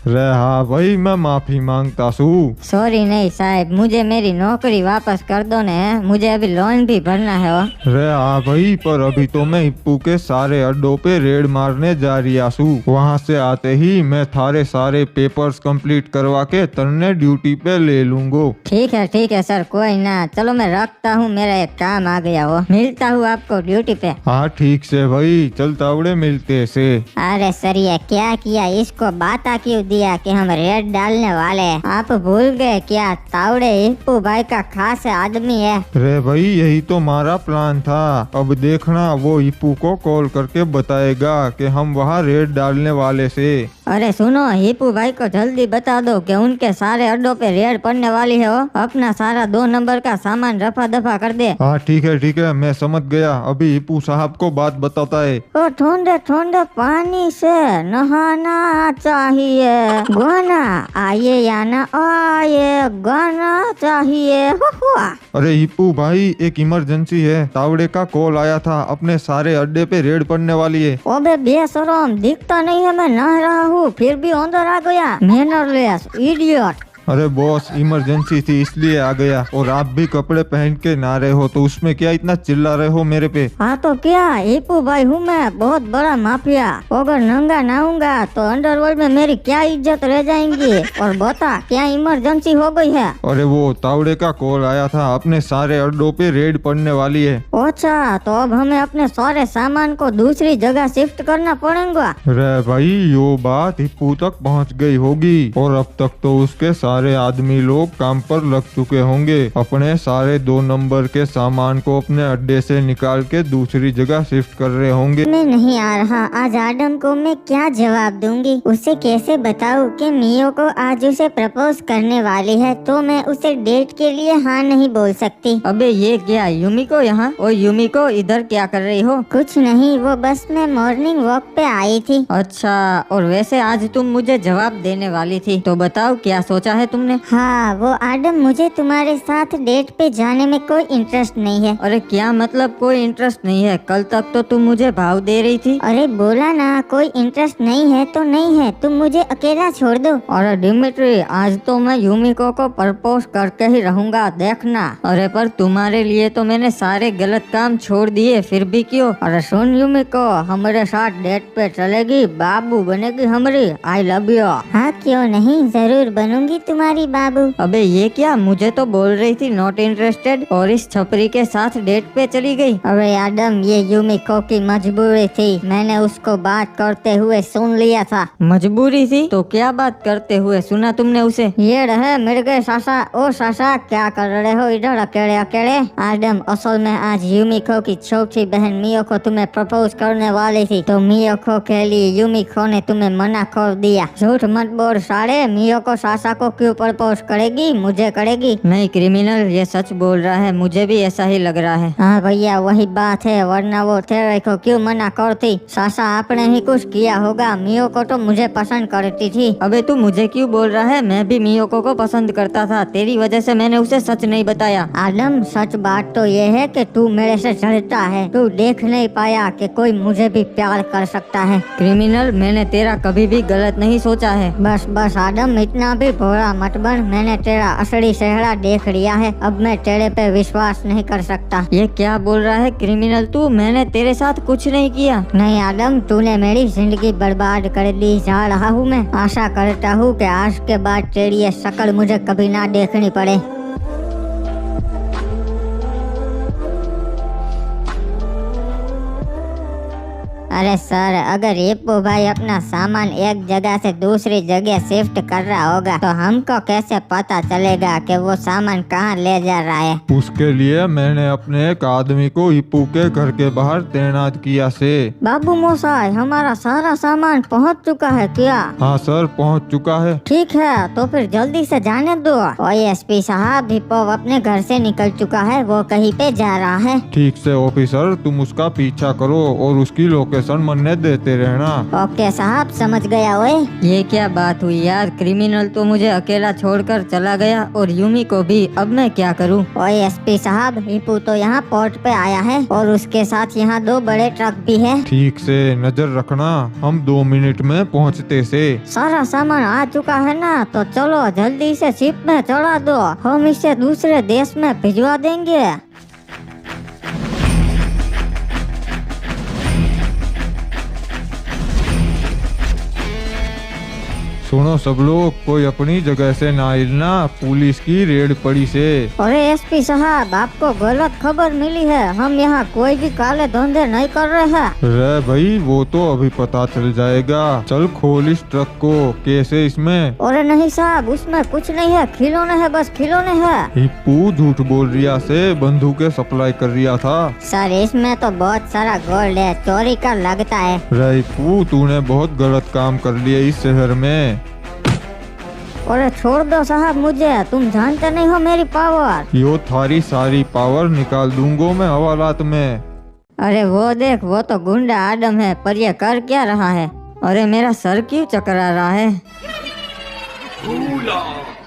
रे हाँ भाई, मैं माफी मांगता सू। सॉरी नहीं साहब, मुझे मेरी नौकरी वापस कर दो ने, मुझे अभी लोन भी भरना है वो। रे हाँ भाई, पर अभी तो मैं इप्पू के सारे अड्डों पे रेड मारने जा रिया सू। वहाँ से आते ही मैं थारे सारे पेपर्स कंप्लीट करवा के तरने ड्यूटी पे ले लूंगो। ठीक है सर, कोई ना, चलो मैं रखता हूँ, मेरा एक काम आ गया, वो मिलता हूँ आपको ड्यूटी पे। हाँ ठीक से भाई, चल तावड़े मिलते से। अरे सर ये क्या किया, इसको बाता क्यों दिया कि हम रेड डालने वाले हैं? आप भूल गए क्या, तावड़े इप्पू भाई का खास आदमी है। रे भाई, यही तो हमारा प्लान था। अब देखना, वो इप्पू को कॉल करके बताएगा कि हम वहाँ रेड डालने वाले से। अरे सुनो, हिप्पू भाई को जल्दी बता दो कि उनके सारे अड्डों पे रेड पड़ने वाली है, वो अपना सारा 2 नंबर का सामान रफा दफा कर दे। हाँ ठीक है, मैं समझ गया। अभी इप्पू साहब को बात बताता है। ओ ठंडे ठंडे पानी से नहाना चाहिए, गाना आए या ना आए, गाना चाहिए। हुआ। अरे इप्पू भाई, एक इमरजेंसी है। तावड़े का कॉल आया था, अपने सारे अड्डे पे रेड पड़ने वाली है। ओबे बेशरम, दिखता नहीं है मैं नहा रहा हूँ, फिर भी अंदर आ गया, मैनरलेस इडियट। अरे बॉस, इमरजेंसी थी इसलिए आ गया। और आप भी कपड़े पहन के नहा रहे हो, तो उसमें क्या इतना चिल्ला रहे हो मेरे पे? हाँ तो क्या, हिप्पू भाई हूँ मैं, बहुत बड़ा माफिया। अगर नंगा नहाऊंगा तो अंडरवर्ल्ड में मेरी क्या इज्जत रह जाएंगी। और बता, क्या इमरजेंसी हो गई है? अरे वो तावड़े का कॉल आया था, अपने सारे अड्डों पे रेड पड़ने वाली है। अच्छा, तो अब हमें अपने सारे सामान को दूसरी जगह शिफ्ट करना पड़ेगा। रे भाई, यो बात हिप्पू तक पहुंच गई होगी, और अब तक तो उसके सारे आदमी लोग काम पर लग चुके होंगे। अपने सारे 2 नंबर के सामान को अपने अड्डे से निकाल के दूसरी जगह शिफ्ट कर रहे होंगे। मैं नहीं आ रहा आज। आडम को मैं क्या जवाब दूंगी? उसे कैसे बताऊं कि मियो को आज उसे प्रपोज करने वाली है, तो मैं उसे डेट के लिए हाँ नहीं बोल सकती। अबे ये क्या, यूमिको यहाँ? ओ यूमिको, इधर क्या कर रही हो? कुछ नहीं, वो बस मैं मॉर्निंग वॉक पे आई थी। अच्छा, और वैसे आज तुम मुझे जवाब देने वाली थी, तो बताओ क्या सोचा है तुमने? हाँ, वो आडम, मुझे तुम्हारे साथ डेट पे जाने में कोई इंटरेस्ट नहीं है। अरे क्या मतलब कोई इंटरेस्ट नहीं है? कल तक तो तुम मुझे भाव दे रही थी। अरे बोला ना, कोई इंटरेस्ट नहीं है तो नहीं है, तुम मुझे अकेला छोड़ दो। अरे डिमिट्री, आज तो मैं यूमिको को प्रपोज करके ही रहूंगा, देखना। अरे पर तुम्हारे लिए तो मैंने सारे गलत काम छोड़ दिए, फिर भी क्यों? अरे सुन यूमिको, हमारे साथ डेट पे चलेगी, बाबू बनेगी हमारी। I love you. हाँ क्यों नहीं, जरूर बनूंगी तुम्हारी बाबू। अबे ये क्या, मुझे तो बोल रही थी नॉट इंटरेस्टेड, और इस छपरी के साथ डेट पे चली गई। अरे आडम, ये यूमिको की मजबूरी थी, मैंने उसको बात करते हुए सुन लिया था। मजबूरी थी? तो क्या बात करते हुए सुना तुमने उसे? ये रहे मिर्गे सासा। ओ सासा, क्या कर रहे हो इधर अकेले अकेले? आडम, असल में आज यूमिको की छोटी बहन मियोको तुम्हें प्रपोज करने वाली थी, तो मियोको के लिए यूमिको ने तुम्हें मना कर दिया। झूठ मत बोल साले, मियोको सासा को क्यों प्रपोज करेगी? मुझे करेगी। नहीं क्रिमिनल, ये सच बोल रहा है, मुझे भी ऐसा ही लग रहा है। हाँ भैया, वही बात है, वरना वो तेरे को क्यों मना करती? सासा आपने ही कुछ किया होगा, मियोको तो मुझे पसंद करती थी। अबे तू मुझे क्यों बोल रहा है? मैं भी मियोको को पसंद करता था, तेरी वजह से मैंने उसे सच नहीं बताया। आदम, सच बात तो ये है कि तू मेरे से चलता है, तू देख नहीं पाया कि कोई मुझे भी प्यार कर सकता है। क्रिमिनल, मैंने तेरा कभी भी गलत नहीं सोचा है। बस बस आदम, इतना भी भोला मत बन, मैंने तेरा असली चेहरा देख लिया है, अब मैं तेरे पे विश्वास नहीं कर सकता। ये क्या बोल रहा है क्रिमिनल तू? मैंने तेरे साथ कुछ नहीं किया। नहीं आदम, तूने मेरी जिंदगी बर्बाद कर दी। जा रहा हूँ मैं, आशा करता हूँ कि आज के बाद तेरी ये शक्ल मुझे कभी ना देखनी पड़े। अरे सर, अगर ईपू भाई अपना सामान एक जगह से दूसरी जगह शिफ्ट कर रहा होगा तो हमको कैसे पता चलेगा कि वो सामान कहाँ ले जा रहा है? उसके लिए मैंने अपने एक आदमी को ईपू के घर के बाहर तैनात किया से। बाबू मोसाई, हमारा सारा सामान पहुंच चुका है क्या? हाँ सर, पहुंच चुका है। ठीक है, तो फिर जल्दी से जाने दो। OSP साहब, हिप्पो अपने घर से निकल चुका है, वो कहीं पे जा रहा है। ठीक से ऑफिसर, तुम उसका पीछा करो और उसकी लोकेशन मनने देते रहना। ओके साहब, समझ गया। ओए ये क्या बात हुई यार, क्रिमिनल तो मुझे अकेला छोड़कर चला गया और यूमी को भी। अब मैं क्या करूं? OSP साहब, हिप्पो तो यहाँ पोर्ट पे आया है और उसके साथ यहाँ 2 बड़े ट्रक भी है। ठीक से नजर रखना, हम 2 मिनट में पहुंचते से। सारा सामान आ चुका है ना, तो चलो जल्दी से शिप में चढ़ा दो, हम इसे दूसरे देश में भिजवा देंगे। सुनो सब लोग, कोई अपनी जगह से ना हिलना, पुलिस की रेड पड़ी से। अरे SP साहब, आपको गलत खबर मिली है, हम यहाँ कोई भी काले धंधे नहीं कर रहे हैं। रे भाई, वो तो अभी पता चल जाएगा। चल खोल इस ट्रक को। कैसे इसमें? अरे नहीं साहब, उसमें कुछ नहीं है, खिलौने हैं, बस खिलौने हैं। हिप्पू झूठ बोल रिया से, बंदूकें सप्लाई कर रिया था। सर, इसमें तो बहुत सारा गोल्ड है, चोरी का लगता है। रे हिप्पू, तूने बहुत गलत काम कर लिया इस शहर में। अरे छोड़ दो साहब मुझे, तुम जानते नहीं हो मेरी पावर। यो थारी सारी पावर निकाल दूंगो मैं हवालात में। अरे वो देख, वो तो गुंडा आदम है, पर ये कर क्या रहा है? अरे मेरा सर क्यों चकरा रहा है?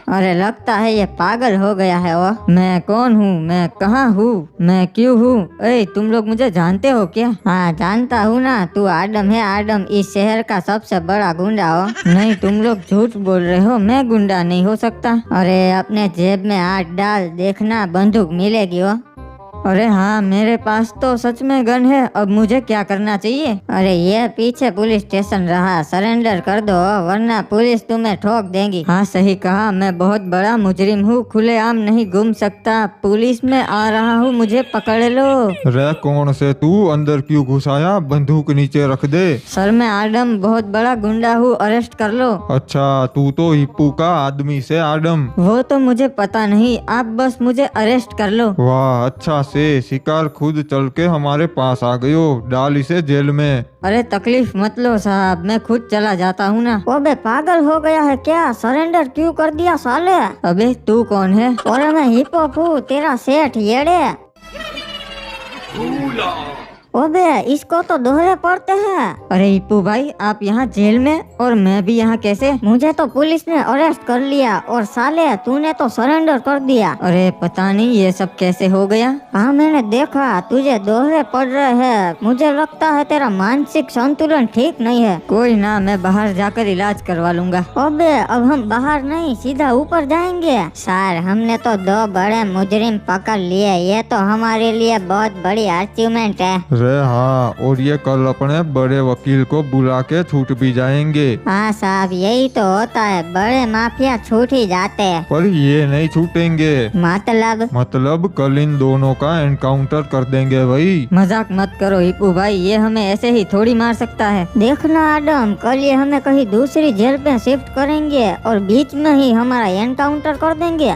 अरे लगता है ये पागल हो गया है। वो मैं कौन हूँ, मैं कहाँ हूँ, मैं क्यों हूँ? ए, तुम लोग मुझे जानते हो क्या? हाँ जानता हूँ ना, तू आदम है, आदम, इस शहर का सबसे बड़ा गुंडा हो। नहीं, तुम लोग झूठ बोल रहे हो, मैं गुंडा नहीं हो सकता। अरे अपने जेब में हाथ डाल, देखना बंदूक मिलेगी। वो अरे हाँ, मेरे पास तो सच में गन है। अब मुझे क्या करना चाहिए? अरे ये पीछे पुलिस स्टेशन रहा, सरेंडर कर दो वरना पुलिस तुम्हें ठोक देगी। हाँ सही कहा, मैं बहुत बड़ा मुजरिम हूँ, खुलेआम नहीं घूम सकता। पुलिस में आ रहा हूँ, मुझे पकड़ लो। रे कौन से तू, अंदर क्यों घुसाया? बंदूक नीचे रख दे। सर मैं आदम, बहुत बड़ा गुंडा हूँ, अरेस्ट कर लो। अच्छा, तू तो हिप्पू का आदमी से आदम। वो तो मुझे पता नहीं, आप बस मुझे अरेस्ट कर लो। वाह, अच्छा से शिकार खुद चल के हमारे पास आ गयो। डाल इसे जेल में। अरे तकलीफ मत लो साहब, मैं खुद चला जाता हूँ ना। ओबे पागल हो गया है क्या? सरेंडर क्यों कर दिया साले? अबे तू कौन है? और मैं हिप्पो हूँ, तेरा सेठ येड़े। ओबे इसको तो दोहरे पड़ते हैं। अरे हिप्पू भाई, आप यहाँ जेल में और मैं भी यहाँ कैसे? मुझे तो पुलिस ने अरेस्ट कर लिया और साले तूने तो सरेंडर कर दिया। अरे पता नहीं ये सब कैसे हो गया। हाँ मैंने देखा, तुझे दोहरे पड़ रहे हैं। मुझे लगता है तेरा मानसिक संतुलन ठीक नहीं है। कोई ना, मैं बाहर जाकर इलाज करवा लूंगा। ओबे अब हम बाहर नहीं, सीधा ऊपर जाएंगे। सर हमने तो 2 बड़े मुजरिम पकड़ लिए, ये तो हमारे लिए बहुत बड़ी अचीवमेंट है। रे हाँ, और ये कल अपने बड़े वकील को बुला के छूट भी जाएंगे। हाँ साहब, यही तो होता है, बड़े माफिया छूट ही जाते हैं। पर ये नहीं छूटेंगे। मतलब कल इन दोनों का एनकाउंटर कर देंगे भाई। मजाक मत करो हिप्पू भाई, ये हमें ऐसे ही थोड़ी मार सकता है। देखना आदम, कल ये हमें कहीं दूसरी जेल में शिफ्ट करेंगे और बीच में ही हमारा एनकाउंटर कर देंगे।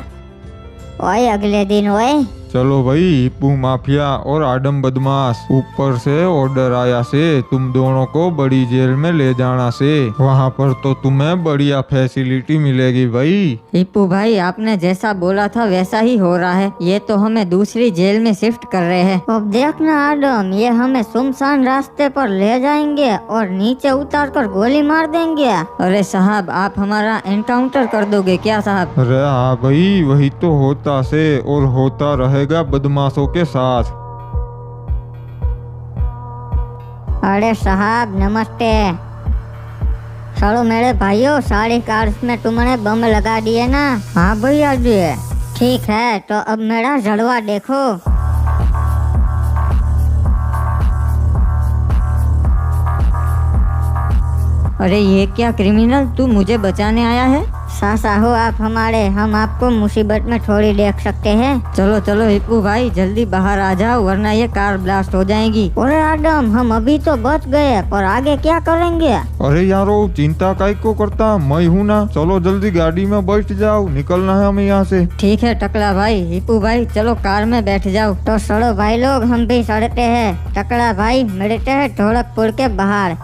ओए अगले दिन ओए। चलो भाई, हिप्पू माफिया और आदम बदमाश, ऊपर से ऑर्डर आया से तुम दोनों को बड़ी जेल में ले जाना से। वहाँ पर तो तुम्हें बढ़िया फैसिलिटी मिलेगी भाई। हिप्पू भाई, आपने जैसा बोला था वैसा ही हो रहा है, ये तो हमें दूसरी जेल में शिफ्ट कर रहे हैं। अब देखना आदम, ये हमें सुनसान रास्ते पर ले जाएंगे और नीचे उतार कर गोली मार देंगे। अरे साहब, आप हमारा एनकाउंटर कर दोगे क्या साहब? अरे हाँ भाई, वही तो होता से और होता रहेगा बदमाशों के साथ। अरे साहब नमस्ते। चलो मेरे भाइयों, सारी कार्स में तुमने बम लगा दिए ना? हाँ भैया जी। ठीक है, तो अब मेरा जड़वा देखो। अरे ये क्या क्रिमिनल, तू मुझे बचाने आया है? सासा हो आप हमारे, हम आपको मुसीबत में थोड़ी देख सकते हैं। चलो चलो हिप्पू भाई जल्दी बाहर आ जाओ वरना ये कार ब्लास्ट हो जाएगी। अरे आदम, हम अभी तो बच गए, पर आगे क्या करेंगे? अरे यारो चिंता काहे को करता, मैं हूँ ना। चलो जल्दी गाड़ी में बैठ जाओ, निकलना है हमें यहाँ से। ठीक है टकला भाई, हिप्पू भाई चलो कार में बैठ जाओ। तो सड़ो भाई लोग, हम भी सड़ते हैं। टकला भाई मिलते हैं ढोलकपुर के बाहर।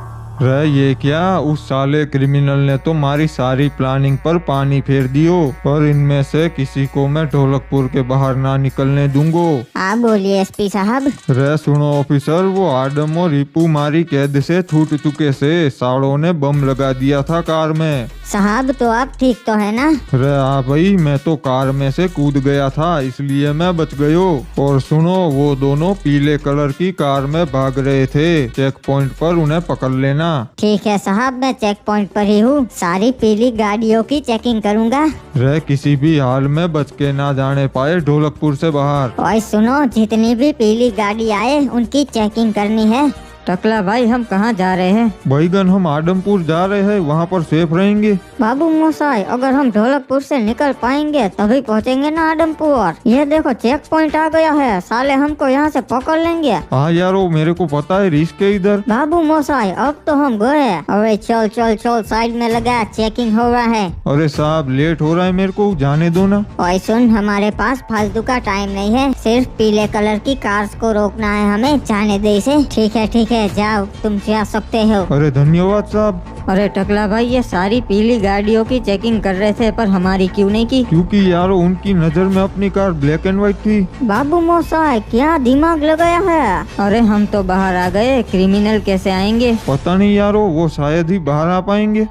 रे ये क्या, उस साले क्रिमिनल ने तो हमारी सारी प्लानिंग पर पानी फेर दियो। पर इनमें से किसी को मैं ढोलकपुर के बाहर ना निकलने दूंगो। आप बोलिए एसपी साहब। रे सुनो ऑफिसर, वो आदम और रिपू मारी कैद से छूट चुके से। साड़ों ने बम लगा दिया था कार में। साहब तो आप ठीक तो है ना? रे आ भाई, मैं तो कार में से कूद गया था इसलिए मैं बच गयो। और सुनो, वो दोनों पीले कलर की कार में भाग रहे थे। चेक पॉइंट पर उन्हें पकड़ लेना। ठीक है साहब, मैं चेक पॉइंट पर ही हूँ। सारी पीली गाड़ियों की चेकिंग करूँगा। रे किसी भी हाल में बच के ना जाने पाए ढोलकपुर से बाहर। और सुनो, जितनी भी पीली गाड़ी आए उनकी चेकिंग करनी है। टकला भाई हम कहाँ जा रहे हैं? भाईगन हम आदमपुर जा रहे हैं, वहाँ पर सेफ रहेंगे। बाबू मोसाई, अगर हम ढोलकपुर से निकल पाएंगे तभी पहुँचेंगे ना आदमपुर। ये देखो चेक पॉइंट आ गया है, साले हमको यहाँ से पकड़ लेंगे। हाँ यारो, मेरे को पता है रिस्क है इधर। बाबू मोसाई अब तो हम गए। अरे चल चल चल, साइड में लगा, चेकिंग हो रहा है। अरे साहब लेट हो रहा है, मेरे को जाने दो ना। और सुन, हमारे पास फालतू का टाइम नहीं है, सिर्फ पीले कलर की कार्स को रोकना है हमें। जाने दे इसे। ठीक है जाओ, तुम जा सकते हो। अरे धन्यवाद साहब। अरे टकला भाई ये सारी पीली गाड़ियों की चेकिंग कर रहे थे पर हमारी क्यों नहीं की? क्योंकि यारो उनकी नजर में अपनी कार ब्लैक एंड व्हाइट थी। बाबू मोसाई क्या दिमाग लगाया है? अरे हम तो बाहर आ गए, क्रिमिनल कैसे आएंगे? पता नहीं यारो, वो शायद ही बाहर आ पाएंगे।